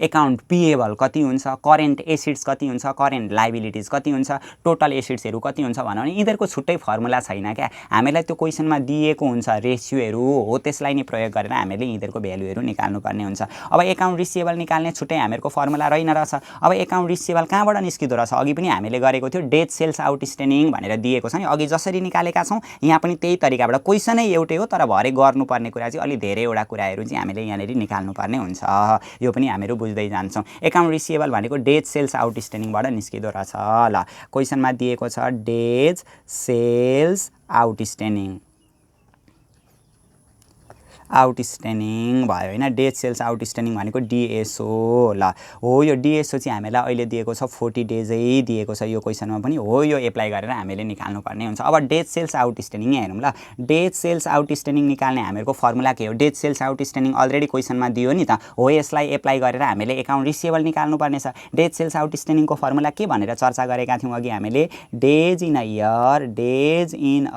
अकाउन्ट पेएबल कति हुन्छ करेन्ट एसेट्स कति हुन्छ करेन्ट लायबिलिटीज कति हुन्छ टोटल एसेट्सहरु कति हुन्छ भने यिनीहरुको छुट्टै फर्मुला छैन क्या हामीलाई त्यो क्वेशनमा दिएको हुन्छ रेशियोहरु हो त्यसलाई नि प्रयोग गरेर हामीले यिनीहरुको भ्यालुहरु निकाल्नु पर्ने हुन्छ अब अकाउन्ट रिसिएबल निकाल्ने छुट्टै हामीहरुको फर्मुला रहेन रहेछ अब अकाउन्ट रिसिएबल कहाँबाट निस्किदो रहेछ अघि पनि हामीले गरेको थियो डेट सेल्स आउटस्ट्यान्डिङ भनेर दिएको छ नि अघि जसरी निकालेका छौं यहाँ पनि त्यही तरिकाबाट क्वेशनै एउटै हो तर भरे गर्नुपर्ने कुरा चाहिँ अलि धेरैवटा कुराहरु चाहिँ हामीले यहाँनेरि निकाल्नु पर्ने हुन्छ यो पनि हामीहरु बुझ्दै जान्छौं अकाउन्ट रिसिएबल भनेको डेट सेल्स आउटस्ट्यान्डिङबाट निस्किदो रहेछ ल क्वेशनमा दिएको छ डेट सेल्स आउटस्ट्यान्डिङ भयो हैन डेट सेल्स आउटस्ट्यान्डिङ भनेको DSO ल हो यो DSO चाहिँ हामीलाई अहिले दिएको छ 40 डेजै दिएको छ यो क्वेशनमा पनि हो यो एप्लाई गरेर हामीले निकाल्नु पर्ने हुन्छ अब डेट सेल्स आउटस्ट्यान्डिङ हेरौँ ल डेट सेल्स आउटस्ट्यान्डिङ निकाल्ने हामीहरुको फर्मुला के हो डेट सेल्स आउटस्ट्यान्डिङ अलरेडी क्वेशनमा दियो नि त हो यसलाई एप्लाई गरेर हामीले अकाउन्ट रिसिएबल निकाल्नु पर्ने छ डेट सेल्स आउटस्ट्यान्डिङको फर्मुला के भनेर चर्चा गरेका थियौं अघि हामीले days in a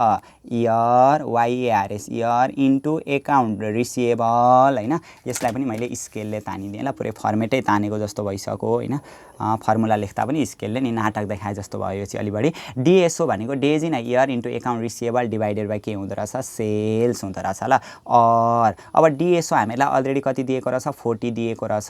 year YARS year into account receivable हैन यसलाई पनि मैले स्केलले तानिदिएँ ल पुरै फर्मेटै तानेको जस्तो भइसक्यो हैन फर्मुला लेख्दा पनि स्केलले नि नाटक देखाए जस्तो भयो चाहिँ अलि बढी DSO भनेको days in a year into account receivable divided by के हुँदो रहेछ सेल्स हुँदो रहेछ ल और अब DSO हामीलाई अलरेडी कति दिएको रहेछ 40 दिएको रहेछ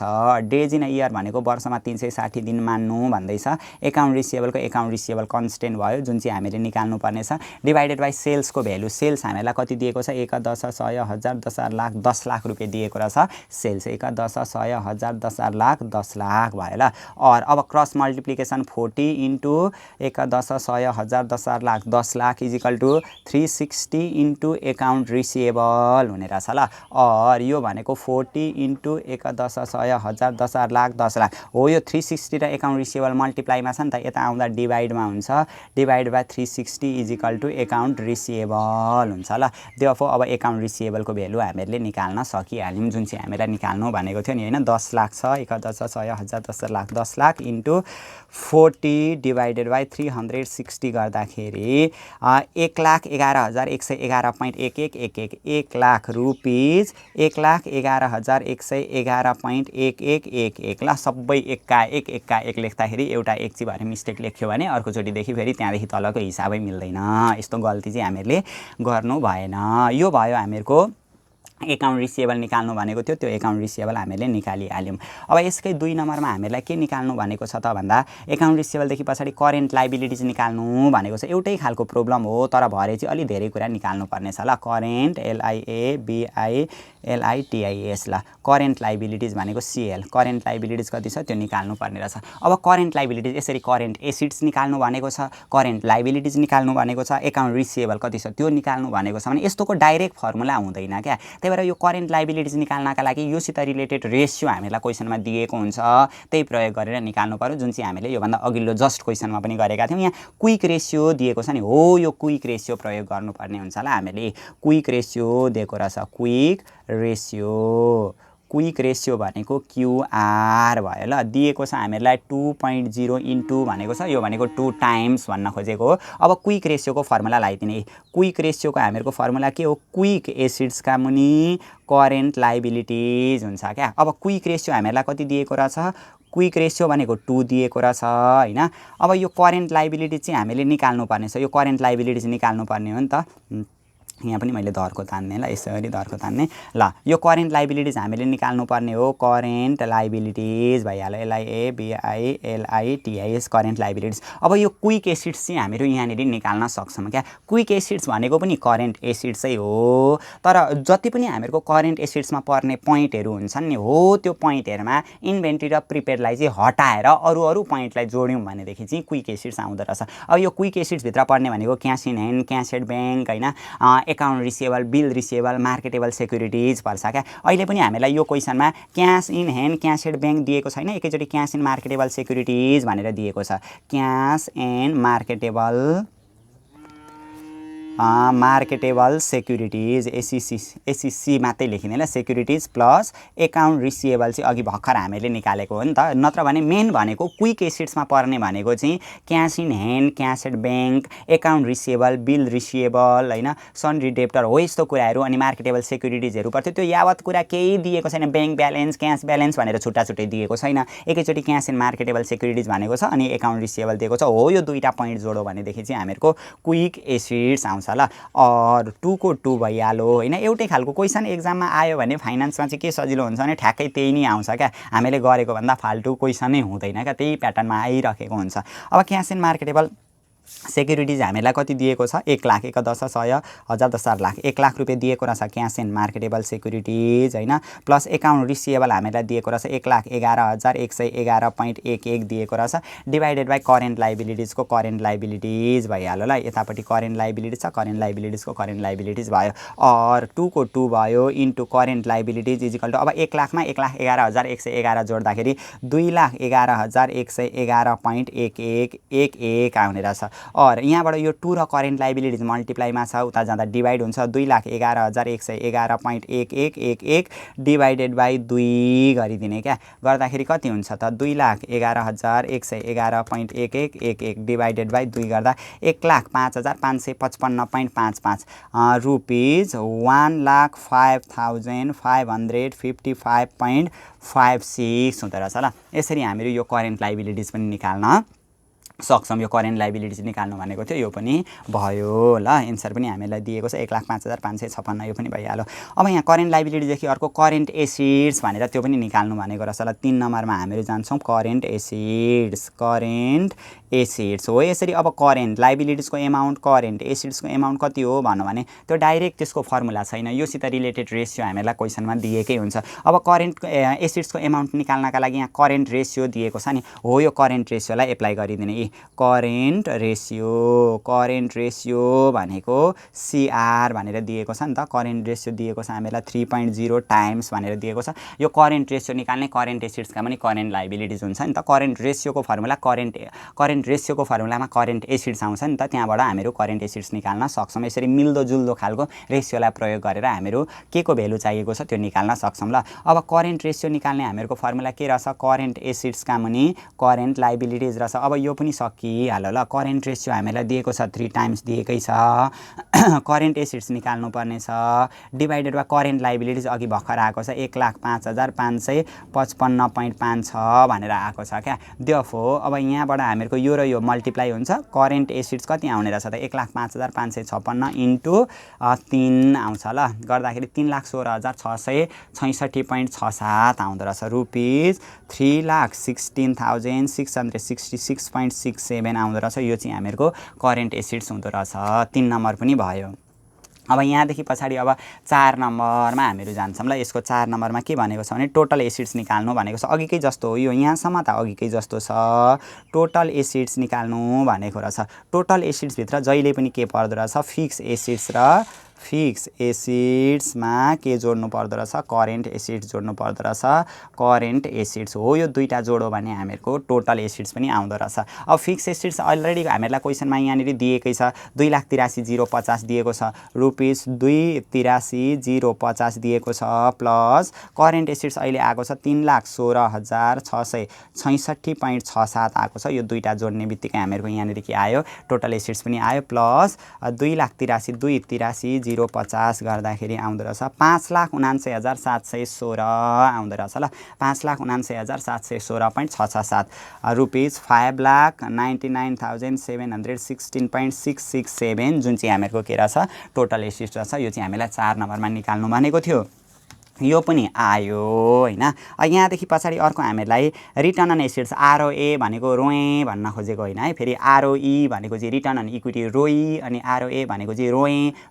डेज इन अ इयर भनेको वर्षमा 360 दिन मान्नु भन्दैछ अकाउन्ट रिसिएबल कन्स्टेन्ट भयो जुन चाहिँ हामीले निकाल्नु पर्ने छ डिवाइडेड बाइ सेल्स को भ्यालु सेल्स हामीलाई कति दिएको छ 1 10 100 1000 10,000 लाख 10 लाख रुपैयाँ दिएको रहेछ सेल्स 1 10 100 1000 10,000 लाख 10 लाख भयो ल और अब क्रस मल्टिप्लिकेसन 40 इन्टु 1 10 100 1000 10,000 lakh 10 lakh is equal to 360 into account receivable हुने रहेछ ल और यो भनेको 40 इन्टु 1 10 100 1000 10,000 लाख 10 लाख हो यो 360 र अकाउन्ट रिसिएबल मल्टिप्लाईमा छ नि त यता आउँदा डिवाइडमा हुन्छ divide by 360 is equal to account receivable हुन्छ ल देयरफोर अब अकाउन्ट रिसिएबलको भ्यालु हामीले निकाल्न सकिहाल्यौं जुन चाहिँ हामीलाई निकाल्नु भनेको थियो नि हैन 10 लाख छ 1 10 100 1000 10 lakh 10 lakh into 40 divided by 360 गर्दाखेरि 1,11,111.1111 1 लाख रुपीज 1,11,111.1111 ल सबै एका एक लेख्दाखेरि एउटा एक चाहिँ भएर मिस्टेक लेख्यो भने अर्को चोटीदेखि फेरि त्यहाँदेखि तलको हिसाबै मिल्दैन यस्तो गल्ती चाहिँ हामीहरूले गर्नु भएन यो भयो हामीहरुको एकाउन्ट रिसिएबल निकाल्नु भनेको थियो, त्यो एकाउन्ट रिसिएबल हामीले निकालिहाल्यौँ। अब यसकै 2 नम्बरमा हामीलाई के निकाल्नु भनेको छ त भन्दा एकाउन्ट रिसिएबलदेखि पछाडि करेन्ट लायबिलिटिज निकाल्नु भनेको छ। एउटै खालको प्रब्लम हो तर भरे चाहिँ अलि धेरै कुरा निकाल्नु पर्ने छ ल। करेन्ट LIABILITIS ल, करेन्ट लायबिलिटिज भनेको CL, करेन्ट लायबिलिटिज कति छ त्यो निकाल्नु पर्ने रहेछ। अब करेन्ट लायबिलिटिज यसरी करेन्ट एसिड्स निकाल्नु भनेको छ, करेन्ट लायबिलिटिज निकाल्नु भनेको छ, एकाउन्ट रिसिएबल कति छ त्यो निकाल्नु भनेको छ भने यस्तोको डाइरेक्ट फर्मुला हुँदैन क्या। त्यही भएर यो करेन्ट लायबिलिटिज निकाल्नका लागि योसित रिलेटेड रेसियो हामीलाई क्वेसनमा दिएको हुन्छ, त्यही प्रयोग गरेर निकाल्नु पर्यो, जुन चाहिँ हामीले योभन्दा अघिल्लो जस्ट क्वेसनमा पनि गरेका थियौँ। यहाँ क्विक रेसियो दिएको छ नि, हो यो क्विक रेसियो प्रयोग गर्नुपर्ने हुन्छ ल। हामीले क्विक रेसियो दिएको रहेछ, क्विक रेसियो भनेको QR भयो ल। दिएको छ हामीलाई 2.0 इन्टु भनेको छ, यो भनेको 2 टाइम्स भन्न खोजेको हो। अब क्विक रेसियोको फर्मुला लगाइदिने, क्विक रेसियोको हामीहरूको फर्मुला के हो, क्विक एसिड्सका मुनि करेन्ट लायबिलिटिज हुन्छ क्या। अब क्विक रेसियो हामीलाई कति दिएको रहेछ, क्विक रेसियो भनेको 2 दिएको रहेछ हैन। अब यो करेन्ट लायबिलिटिज चाहिँ हामीले निकाल्नु पर्ने छ, यो करेन्ट लायबिलिटिज निकाल्नु पर्ने हो नि त। यहाँ पनि मैले धर्को तान्ने ल, यसरी धर्को तान्ने ल। यो करेन्ट लायबिलिटिज हामीले निकाल्नु पर्ने हो, करेन्ट लायबिलिटिज भइहाल्यो, LIABILITIS करेन्ट लायबिलिटिज। अब यो क्विक एसिड्स चाहिँ हामीहरू यहाँनिर निकाल्न सक्छौँ क्या। क्विक एसिड्स भनेको पनि करेन्ट एसिड्सै हो, तर जति पनि हामीहरूको करेन्ट एसिड्समा पर्ने पोइन्टहरू हुन्छन् नि, हो त्यो पोइन्टहरूमा इन्भेन्ट्री र प्रिपेयर्डलाई चाहिँ हटाएर अरू पोइन्टलाई जोड्यौँ भनेदेखि चाहिँ क्विक एसिड्स आउँदो रहेछ। अब यो क्विक एसिड्सभित्र पर्ने भनेको cash in hand, cash at bank हैन, account receivable, bill receivable, marketable securities पर्छ क्या। अहिले पनि हामीलाई यो क्वेसनमा cash in hand, cash at bank दिएको छैन, एकैचोटि क्यास इन मार्केटेबल सेक्युरिटिज भनेर दिएको छ। Cash and marketable securities, ACC मात्रै लेखिने ल, सेक्युरिटिज प्लस एकाउन्ट रिसिएबल चाहिँ अघि भर्खर हामीले निकालेको हो नि त। नत्र भने मेन भनेको क्विक एसिड्समा पर्ने भनेको चाहिँ cash in hand, cash at bank, account receivable, bill receivable हैन, सन्ड्री डेप्टर हो यस्तो कुराहरू, अनि मार्केटेबल सेक्युरिटिजहरू पर्थ्यो। त्यो यावत कुरा केही दिएको छैन, ब्याङ्क ब्यालेन्स, क्यास ब्यालेन्स भनेर छुट्टै दिएको छैन। एकैचोटि क्यास इन मार्केटेबल सेक्युरिटिज भनेको छ अनि एकाउन्ट रिसिएबल दिएको छ। हो यो दुईटा पोइन्ट जोडो भनेदेखि चाहिँ हामीहरूको क्विक एसिड्स आउँछ ल। और 2 को 2 भइहाल्यो हैन। एउटै खालको क्वेसन एक्जाममा आयो भने फाइनान्समा चाहिँ के सजिलो हुन्छ भने ठ्याक्कै त्यही नै आउँछ क्या, हामीले गरेको भन्दा फाल्टु क्वेसनै हुँदैन क्या, त्यही प्याटर्नमा आइरहेको हुन्छ। अब क्यास इन मार्केटेबल सेक्युरिटिज हामीलाई कति दिएको छ, 1 लाख, 1 10 100 1000 10 लाख, 1 लाख रुपियाँ दिएको रहेछ क्यास एन्ड मार्केटेबल सेक्युरिटिज हैन, प्लस एकाउन्ट रिसिएबल हामीलाई दिएको रहेछ 1,11,111.11 दिएको रहेछ, डिभाइडेड बाई करेन्ट लायबिलिटिजको करेन्ट लायबिलिटिज भइहाल्यो ल। यतापट्टि करेन्ट लायबिलिटिज छ, करेन्ट लायबिलिटिजको करेन्ट लायबिलिटिज भयो, और 2 को 2 भयो into current liabilities is equal to, अब 1 लाखमा 1,11,111 जोड्दाखेरि 2,11,111.11 आउने रहेछ। और यहाँबाट यो 2 र करेन्ट लायबिलिटिज मल्टिप्लाईमा छ, उता जाँदा डिभाइड हुन्छ, 2,11,111.11 डिभाइडेड बाई 2 गरिदिने क्या, गर्दाखेरि कति हुन्छ त 2,11,111.11 डिभाइडेड बाई 2 गर्दा 1,05,555.55 रुपिज 1,05,555.56 हुँदो रहेछ ल। यसरी हामीहरू यो करेन्ट लायबिलिटिज पनि निकाल्न सक्छौँ। यो करेन्ट लायबिलिटिज निकाल्नु भनेको थियो, यो पनि भयो ल। एन्सर पनि हामीलाई दिएको छ 1,05,556, यो पनि भइहाल्यो। अब यहाँ करेन्ट लायबिलिटीदेखि अर्को करेन्ट एसिड्स भनेर त्यो पनि निकाल्नु भनेको रहेछ ल। 3 नम्बरमा हामीहरू जान्छौँ करेन्ट एसिड्स हो यसरी। अब करेन्ट लायबिलिटिजको एमाउन्ट, करेन्ट एसिड्सको एमाउन्ट कति हो भन्नु भने त्यो डाइरेक्ट त्यसको फर्मुला छैन, योसित रिलेटेड रेसियो हामीलाई क्वेसनमा दिएकै हुन्छ। अब करेन्ट एसिड्सको एमाउन्ट निकाल्नका लागि यहाँ करेन्ट रेसियो दिएको छ नि, हो यो करेन्ट रेसियोलाई एप्लाई गरिदिने। करेन्ट रेसियो भनेको CR भनेर दिएको छ नि त, करेन्ट रेसियो दिएको छ हामीलाई 3.0 टाइम्स भनेर दिएको छ। यो करेन्ट रेसियो निकाल्ने करेन्ट एसिड्सका पनि करेन्ट लायबिलिटिज हुन्छ नि त। करेन्ट रेसियोको फर्मुला करेन्ट रेसियोको फर्मुलामा करेन्ट एसिड्स आउँछ नि त, त्यहाँबाट हामीहरू करेन्ट एसिड्स निकाल्न सक्छौँ। यसरी मिल्दोजुल्दो खालको रेसियोलाई प्रयोग गरेर हामीहरू के को भ्यालु चाहिएको छ त्यो निकाल्न सक्छौँ ल। अब करेन्ट रेसियो निकाल्ने हामीहरूको फर्मुला के रहेछ, करेन्ट एसिड्सका मुनि करेन्ट लायबिलिटिज रहेछ। अब यो पनि सकिहाल्यो ल। करेन्ट रेसियो हामीलाई दिएको छ 3 टाइम्स दिएकै छ। करेन्ट एसिड्स निकाल्नु पर्ने छ डिभाइडेड बाइ करेन्ट लाइबिलिटिज अघि भर्खर आएको छ 1,05,555.5 छ भनेर आएको छ क्या। देयरफोर अब यहाँबाट हामीहरुको यो र यो मल्टिप्लाई हुन्छ। करेन्ट एसिड्स कति आउने रहेछ त 1,05,556 इन्टु 3 आउँछ ल। गर्दाखेरि 3,16,666.67 आउँदो रहेछ। रुपीज 3,16,666.67 आउँदो रहेछ। यो चाहिँ हामीहरुको करेन्ट एसिड्स हुँदो रहेछ। 3 नम्बर पनि भयो। अब यहाँदेखि पछाडि अब 4 नम्बरमा हामीहरु जान्छौं ल। यसको 4 नम्बरमा के भनेको छ भने टोटल एसिड्स निकाल्नु भनेको छ। अघिकै जस्तो हो यो, यहाँसम्म त अघिकै जस्तो छ। टोटल एसिड्स निकाल्नु भनेको रहेछ। टोटल एसिड्स भित्र जहिले पनि के पर्दो रहेछ फिक्स एसिड्स र फिक्स एसिड्समा के जोड्नु पर्दो रहेछ करेन्ट एसिड्स जोड्नु पर्दो रहेछ। करेन्ट एसिड्स हो यो दुईटा जोड्यो भने हामीहरुको टोटल एसिड्स पनि आउँदो रहेछ। अब फिक्स एसिड्स अलरेडी हामीहरुलाई क्वेशनमा यहाँनिर दिएकै छ 2,83,050 दिएको छ। रुपीस 2,83,050 दिएको छ प्लस करेन्ट एसिड्स अहिले आएको छ 3,16,666.67 आएको छ। यो दुईटा जोड्ने बित्तिकै हामीहरुको यहाँनिर के आयो टोटल एसिड्स पनि आयो प्लस 2,83,050 गर्दाखेरि आउँदो रहेछ 5,79,716 आउँदो रहेछ ल। 5,79,716.667 रुपीस 5,99,716.667 जुन चाहिँ हामीहरुको के रहेछ टोटल एसिड्स रहेछ। यो चाहिँ हामीलाई 4 नम्बरमा निकाल्नु भनेको थियो। यो पनि आयो हैन। यहाँदेखि पछाडि अर्को हामीलाई रिटर्न अन एसिड्स आरओए भनेको रोए भन्न खोजेको हैन है। फेरि आरओई भनेको चाहिँ रिटर्न अन इक्विटी रोई अनि आरओए भनेको चाहिँ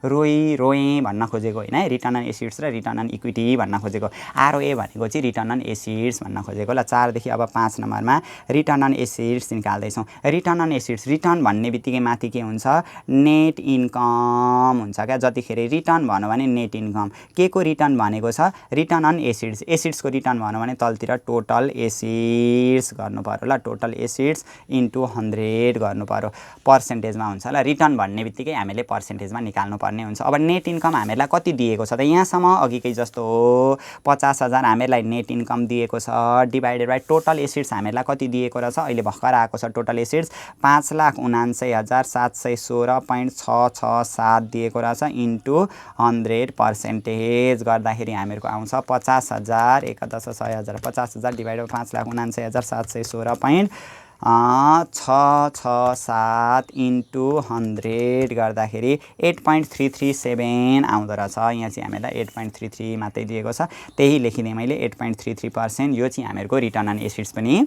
रोए भन्न खोजेको हैन है। रिटर्न अन एसिड्स र रिटर्न अन इक्विटी भन्न खोजेको। आरओए भनेको चाहिँ रिटर्न अन एसिड्स भन्न खोजेको ल। 4 देखि अब 5 नम्बरमा रिटर्न अन एसिड्स निकाल्दै छौं। रिटर्न अन एसिड्स रिटर्न भन्ने बित्तिकै माथि के हुन्छ नेट इन्कम हुन्छ क्या। जतिखेर रिटर्न भन्यो भने नेट इन्कम के को रिटर्न भनेको छ रिटर्न अन एसिड्स। एसिड्सको रिटर्न भन्यो भने तलतिर टोटल एसिड्स गर्नु पर्यो ल। टोटल एसिड्स इन्टु 100 गर्नु पर्यो पर्सेन्टेजमा हुन्छ ल। रिटर्न भन्ने बित्तिकै हामीले पर्सेन्टेजमा निकाल्नु पर्ने हुन्छ। अब नेट इन्कम हामीलाई कति दिएको छ त यहाँसम्म अघिकै जस्तो हो 50,000 हामीलाई नेट इन्कम दिएको छ डिभाइडेड बाइ टोटल एसिड्स हामीलाई कति दिएको रहेछ अहिले भर्खर आएको छ टोटल एसिड्स 5,79,716.667 दिएको रहेछ इन्टु 100 पर्सेन्टेज गर्दाखेरि हामीहरुको आउँछ 50,000 1,10,100,000 50,000 डिभाइड बाइ 5,79,716.667 इन्टु 100 गर्दाखेरि 8.337 आउँदो रहेछ। यहाँ चाहिँ हामीलाई 8.33 मात्रै दिएको छ त्यही लेखिदिएँ मैले 8.33%। यो चाहिँ हामीहरुको रिटर्न अन एसिड्स पनि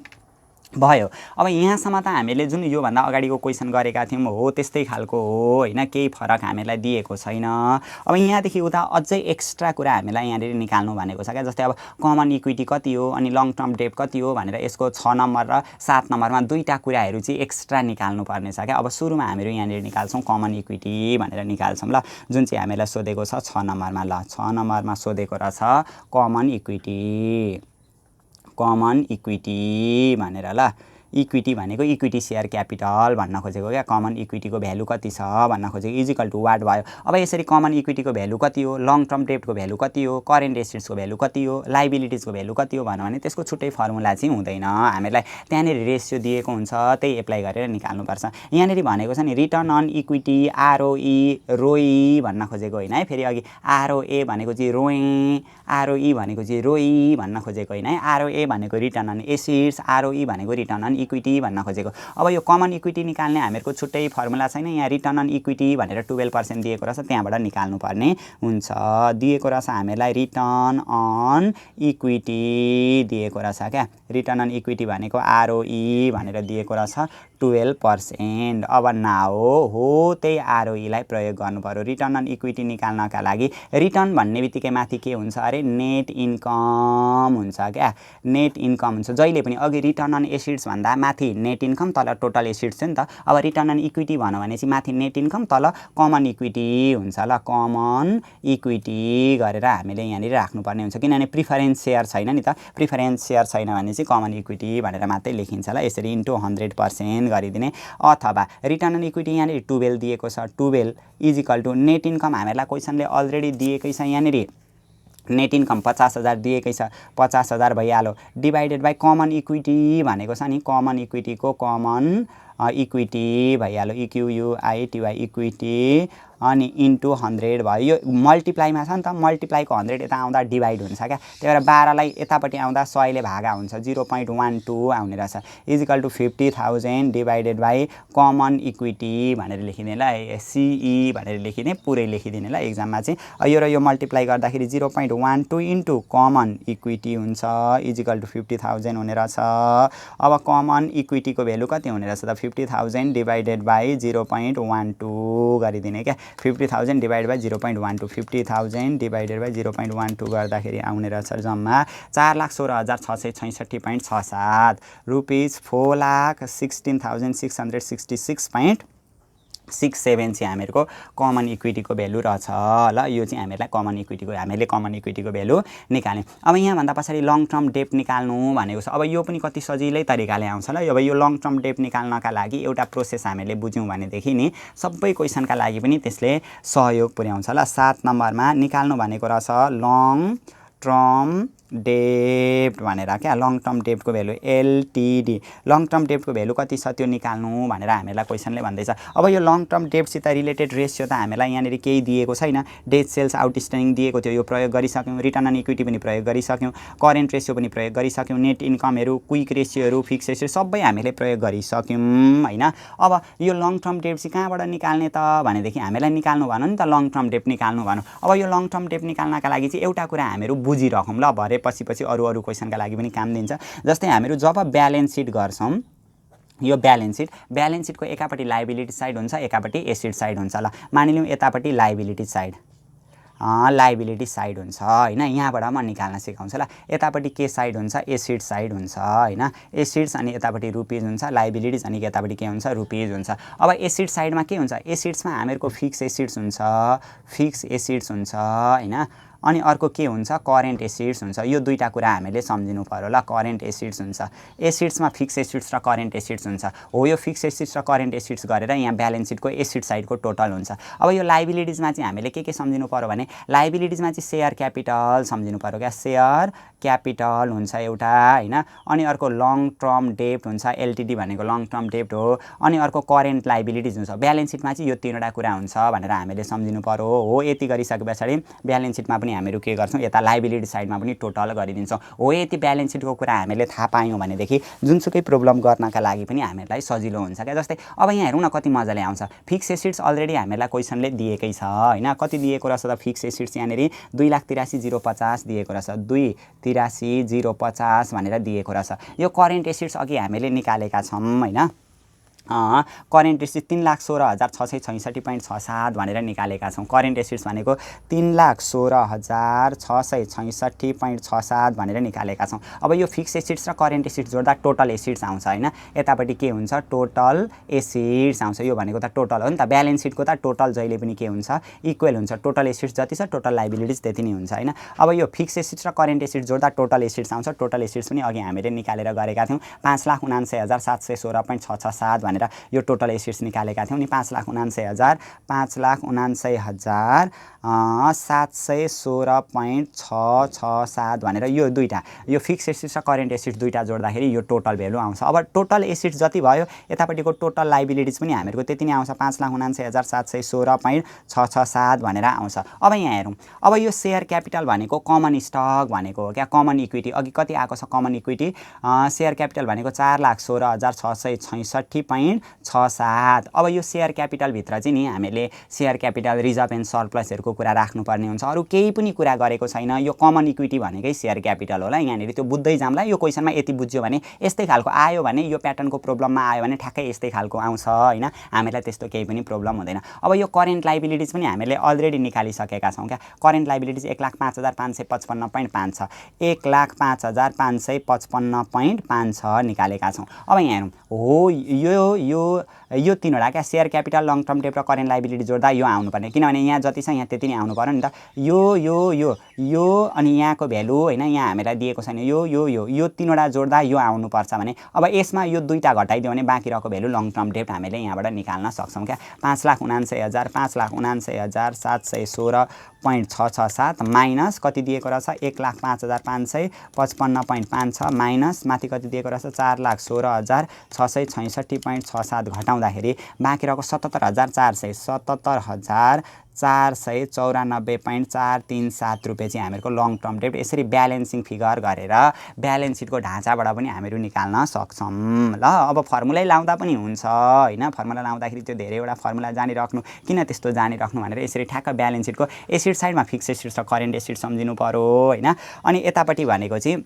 भयो। अब यहाँसम्म त हामीले जुन यो भन्दा अगाडिको क्वेशन गरेका थियौं हो त्यस्तै खालको हो हैन। केही फरक हामीलाई दिएको छैन। अब यहाँदेखि उता अझै एक्स्ट्रा कुरा हामीलाई यहाँनिर निकाल्नु भनेको छ क्या। जस्तै अब कमन इक्विटी कति हो अनि लङ टर्म डेट कति हो भनेर यसको 6 नम्बर र 7 नम्बरमा दुईटा कुराहरु चाहिँ एक्स्ट्रा निकाल्नु पर्ने छ क्या। अब सुरुमा हामीहरु यहाँनिर निकाल्छौं कमन इक्विटी भनेर निकाल्छौं ल। जुन चाहिँ हामीलाई सोधेको छ 6 नम्बरमा ल। 6 नम्बरमा सोधेको रहेछ कमन इक्विटी भनेर ल। इक्विटी भनेको इक्विटी शेयर क्यापिटल भन्न खोजेको क्या। कमन इक्विटीको भ्यालु कति छ भन्न खोजेको इक्वल टु वाट भयो। अब यसरी कमन इक्विटीको भ्यालु कति हो लङ टर्म डेटको भ्यालु कति हो करेन्ट एसिड्सको भ्यालु कति हो लायबिलिटिजको भ्यालु कति हो भन्यो भने त्यसको छुट्टै फर्मुला चाहिँ हुँदैन। हामीलाई त्यहाँनिर रेशियो दिएको हुन्छ त्यही एप्लाई गरेर निकाल्नु पर्छ। यहाँनिर भनेको छ नि रिटर्न अन इक्विटी आरओई रोई भन्न खोजेको हैन है। फेरि अघि आरओए भनेको चाहिँ रोए आरओई भनेको चाहिँ रोई भन्न खोजेको हैन है। आरओए भनेको रिटर्न अन एसिड्स आरओई भनेको रिटर्न अन इक्विटी भन्न खोजेको। अब यो कमन इक्विटी निकाल्ने हामीहरुको छुट्टै फर्मुला छैन। यहाँ रिटर्न अन इक्विटी भनेर 12% दिएको रहेछ त्यहाँबाट निकाल्नु पर्ने हुन्छ। दिएको रहेछ हामीलाई रिटर्न अन इक्विटी दिएको रहेछ क्या। रिटर्न अन इक्विटी भनेको आरओई भनेर दिएको रहेछ 12%। अब नाउ हो त्यही आरओई लाई प्रयोग गर्नु पर्यो। रिटर्न अन इक्विटी निकाल्नका लागि रिटर्न भन्ने बित्तिकै माथि के हुन्छ अरे नेट इन्कम हुन्छ क्या। नेट इन्कम हुन्छ जहिले पनि। अघि रिटर्न अन एसिड्स भन्दा माथि नेट इन्कम तल टोटल एसिड्स थियो नि त। अब रिटर्न अन इक्विटी भन्यो भने चाहिँ माथि नेट इन्कम तल कमन इक्विटी हुन्छ ल। कमन इक्विटी गरेर हामीले यहाँनिर राख्नुपर्ने हुन्छ किनभने प्रिफरेन्स सेयर छैन नि त। प्रिफरेन्स सेयर छैन भने चाहिँ कमन इक्विटी भनेर मात्रै लेखिन्छ ल। यसरी इन्टु 100% गरिदिने। अथवा रिटर्न अन इक्विटी यहाँनिर 12 दिएको छ 12 is equal to net income हामीलाई क्वेशनले अलरेडी दिएकै छ। यहाँनिर नेट इन्कम 50,000 दिएकै छ 50,000 भइहाल्यो डिभाइडेड बाइ कमन इक्विटी भनेको छ नि कमन इक्विटीको कमन इक्विटी भइहाल्यो इक्युयुआइटीवाई इक्विटी अनि इन्टु 100 भयो यो मल्टिप्लाईमा छ नि त मल्टिप्लाईको 100 यता आउँदा डिभाइड हुन्छ क्या त्यही भएर 12लाई यतापट्टि आउँदा 100 ले भागा हुन्छ 0.12 आउने रहेछ is equal to 50,000 divided by common equity भनेर लेखिदिने ल सिई भनेर लेखिदिने पुरै लेखिदिने ल एक्जाममा चाहिँ यो र यो मल्टिप्लाई गर्दाखेरि 0.12 इन्टु कमन इक्विटी हुन्छ इजिकल टु 50,000 हुने रहेछ अब कमन इक्विटीको भ्यालु कति हुने रहेछ त 50,000 डिभाइडेड बाई 0.12 गरिदिने क्या 50,000 डिभाइड बाई 0.12 50,000 डिभाइडेड बाई 0.12 गर्दाखेरि आउने रहेछ जम्मा 4,16,666.67 रुपिस 4,16,666.67 चाहिँ हामीहरूको कमन इक्विटीको भ्यालु रहेछ ल यो चाहिँ हामीलाई हामीले कमन इक्विटीको भ्यालु निकाल्यौँ अब यहाँभन्दा पछाडि लङ टर्म डेट निकाल्नु भनेको छ अब यो पनि कति सजिलै तरिकाले आउँछ ल अब यो लङ टर्म डेट निकाल्नका लागि एउटा प्रोसेस हामीले बुझ्यौँ भनेदेखि नि सबै क्वेसनका लागि पनि त्यसले सहयोग पुर्याउँछ ल 7 नम्बरमा निकाल्नु भनेको रहेछ लङ टर्म डेट भनेर क्या लङ टर्म डेटको भ्यालु एलटिडी लङ टर्म डेटको भ्यालु कति छ त्यो निकाल्नु भनेर हामीलाई क्वेसनले भन्दैछ अब यो लङ टर्म डेटसित रिलेटेड रेसियो त हामीलाई यहाँनिर केही दिएको छैन डेट सेल्स आउटस्ट्यान्डिङ दिएको थियो यो प्रयोग गरिसक्यौँ रिटर्न अन इक्विटी पनि प्रयोग गरिसक्यौँ करेन्ट रेसियो पनि प्रयोग गरिसक्यौँ नेट इन्कमहरू क्विक रेसियोहरू फिक्स रेसियो सबै हामीले प्रयोग गरिसक्यौँ हैन अब यो लङ टर्म डेट चाहिँ कहाँबाट निकाल्ने त भनेदेखि हामीलाई निकाल्नु भनौँ नि त लङ टर्म डेट निकाल्नु भनौँ अब यो लङ टर्म डेट निकाल्नका लागि चाहिँ एउटा कुरा हामीहरू बुझिराखौँ ल भरे पछि अरू क्वेसनका लागि पनि काम दिन्छ जस्तै हामीहरू जब ब्यालेन्स सिट गर्छौँ यो ब्यालेन्स सिटको एकापट्टि लायबिलिटी साइड हुन्छ एकापट्टि एसेट साइड हुन्छ ल मानिलिउँ यतापट्टि लायबिलिटी साइड हुन्छ हैन यहाँबाट म निकाल्न सिकाउँछु ल यतापट्टि के साइड हुन्छ एसेट साइड हुन्छ हैन एसेट्स अनि यतापट्टि रुपीज हुन्छ लायबिलिटीज अनि यतापट्टि के हुन्छ रुपीज हुन्छ अब एसेट साइडमा के हुन्छ एसेट्समा हामीहरूको फिक्स एसेट्स हुन्छ हैन अनि अर्को के हुन्छ करेन्ट एसेट्स हुन्छ यो दुईटा कुरा हामीले सम्झिनु पर्यो ल करेन्ट एसेट्स हुन्छ एसेट्समा फिक्स एसेट्स र करेन्ट एसेट्स हुन्छ हो यो फिक्स एसेट्स र करेन्ट एसेट्स गरेर यहाँ ब्यालेन्स सिटको एसेट साइडको टोटल हुन्छ अब यो लायबिलिटीजमा चाहिँ हामीले के सम्झिनु पर्यो भने लायबिलिटीजमा चाहिँ शेयर क्यापिटल सम्झिनु पर्यो क्या शेयर क्यापिटल हुन्छ एउटा हैन अनि अर्को लङ टर्म डेट हुन्छ एलटिडी भनेको लङ टर्म डेट हो अनि अर्को करेन्ट लायबिलिटीज हुन्छ ब्यालेन्स सिटमा चाहिँ यो तीनवटा कुरा हुन्छ भनेर हामीले सम्झिनु पर्यो हो यति गरिसके पछाडि ब्यालेन्स सिटमा पनि हामीहरू के गर्छौँ यता लायबिलिटी साइडमा पनि टोटल गरिदिन्छौँ हो यति ब्यालेन्स सिटको कुरा हामीले थाहा पायौँ भनेदेखि जुनसुकै प्रब्लम गर्नका लागि पनि हामीलाई सजिलो हुन्छ क्या जस्तै अब यहाँ हेरौँ न कति मजाले आउँछ फिक्स एसेट्स अलरेडी हामीलाई क्वेसनले दिएकै छ हैन कति दिएको रहेछ त फिक्स एसेट्स यहाँनिर 2,83,050 दिएको रहेछ 2,83,050 भनेर दिएको रहेछ यो करेन्ट एसेट्स अघि हामीले निकालेका छौँ हैन करेन्ट एसेट्स 3,16,666.67 भनेर निकालेका छौँ करेन्ट एसेट्स भनेको 3,16,666.67 भनेर निकालेका छौँ अब यो फिक्स एसेट्स र करेन्ट एसेट्स जोड्दा टोटल एसेट्स आउँछ हैन यतापट्टि के हुन्छ टोटल एसेट्स आउँछ यो भनेको त टोटल हो नि त ब्यालेन्स सिटको त टोटल जहिले पनि के हुन्छ इक्वल हुन्छ टोटल एसेट्स जति छ टोटल लायबिलिटीज त्यति नै हुन्छ हैन अब यो फिक्स एसेट्स र करेन्ट एसेट्स जोड्दा टोटल एसेट्स आउँछ टोटल एसेट्स पनि अघि हामीले निकालेर गरेका थियौँ 5,79,716.67 भनेर यो टोटल एसेट्स निकालेका थियौँ नि 5,79,716.667 भनेर यो दुईटा यो फिक्स एसेट्स र करेन्ट एसेट्स दुईटा जोड्दाखेरि यो टोटल भ्यालु आउँछ अब टोटल एसेट्स जति भयो यतापट्टिको टोटल लायबिलिटीज पनि हामीहरूको त्यति नै आउँछ 5,79,716.667 भनेर आउँछ अब यहाँ हेरौँ अब यो शेयर क्यापिटल भनेको कमन स्टक भनेको हो क्या कमन इक्विटी अघि कति आएको छ कमन इक्विटी शेयर क्यापिटल भनेको 4,16,666.67 अब यो शेयर क्यापिटल भित्र चाहिँ नि हामीले शेयर क्यापिटल रिजर्भ एन्ड सरप्लसहरुको कुरा राख्नुपर्ने हुन्छ अरु केही पनि कुरा गरेको छैन यो कमन इक्विटी भनेकै शेयर क्यापिटल होला यहाँनिर त्यो बुझ्दै जामला यो क्वेशनमा यति बुझ्यो भने यस्तै खालको आयो भने यो प्याटर्नको प्रब्लममा आयो भने ठ्याक्कै यस्तै खालको आउँछ हैन हामीलाई त्यस्तो केही पनि प्रब्लम हुँदैन अब यो करेन्ट लायबिलिटीज पनि हामीले अलरेडी निकालिसकेका छौं क्या करेन्ट लायबिलिटीज 1,05,555.5 छ 1,05,555.5 छ निकालेका छौं अब यहाँ हेरौं हो यो यो तीनवटा क्या share capital long term debt र करेन्ट लायबिलिटी जोड्दा यो आउनुपर्ने किनभने यहाँ जति छ यहाँ त्यति नै आउनु पर्यो नि त यो अनि यहाँको भ्यालु हैन यहाँ हामीलाई दिएको छैन यो तीनवटा जोड्दा यो आउनुपर्छ भने अब यसमा यो दुईटा घटाइदियो भने बाँकी रहेको भ्यालु लङ टर्म डेट हामीले यहाँबाट निकाल्न सक्छौँ क्या 5,79,716.667 माइनस कति दिएको रहेछ 1,05,555.5 छ माइनस माथि कति दिएको रहेछ 4,16,666.67 घटाउँदाखेरि बाँकी रहेको 77,494.437 रुपियाँ चाहिँ हामीहरूको लङ टर्म डेट यसरी ब्यालेन्सिङ फिगर गरेर ब्यालेन्स सिटको ढाँचाबाट पनि हामीहरू निकाल्न सक्छौँ ल। अब फर्मुलै लाउँदा पनि हुन्छ हैन फर्मुला लाउँदाखेरि त्यो धेरैवटा फर्मुला जानिराख्नु किन त्यस्तो जानिराख्नु भनेर यसरी ठ्याक्क ब्यालेन्स सिटको एसिड साइडमा फिक्स एसिड छ करेन्ट एसिड सम्झिनु पर्यो हैन। अनि यतापट्टि भनेको चाहिँ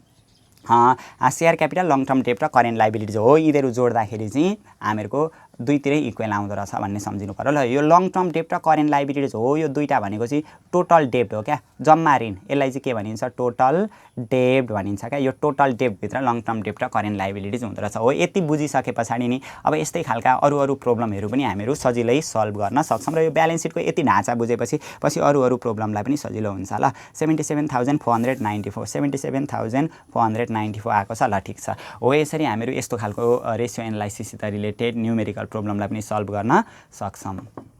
share capital long term debt र करेन्ट लायबिलिटी हो यिनीहरू जोड्दाखेरि चाहिँ हामीहरूको दुईतिरै इक्वल आउँदो रहेछ भन्ने सम्झिनु पर्यो ल। यो लङ टर्म डेट र करेन्ट लायबिलिटी हो यो दुईटा भनेको चाहिँ टोटल डेट हो क्या जम्मा ऋण यसलाई चाहिँ के भनिन्छ टोटल डेट भनिन्छ क्या। यो टोटल डेटभित्र लङ टर्म डेट र करेन्ट लायबिलिटिज हुँदो रहेछ हो। यति बुझिसके पछाडि नि अब यस्तै खालका अरू प्रब्लमहरू पनि हामीहरू सजिलै सल्भ गर्न सक्छौँ र यो ब्यालेन्स सिटको यति ढाँचा बुझेपछि पछि अरू प्रब्लमलाई पनि सजिलो हुन्छ ल। 77,494 आएको छ ल ठिक छ हो। यसरी हामीहरू यस्तो खालको रेसियो एनालाइसिससित रिलेटेड न्युमेरिकल प्रब्लमलाई पनि सल्भ गर्न सक्छौँ।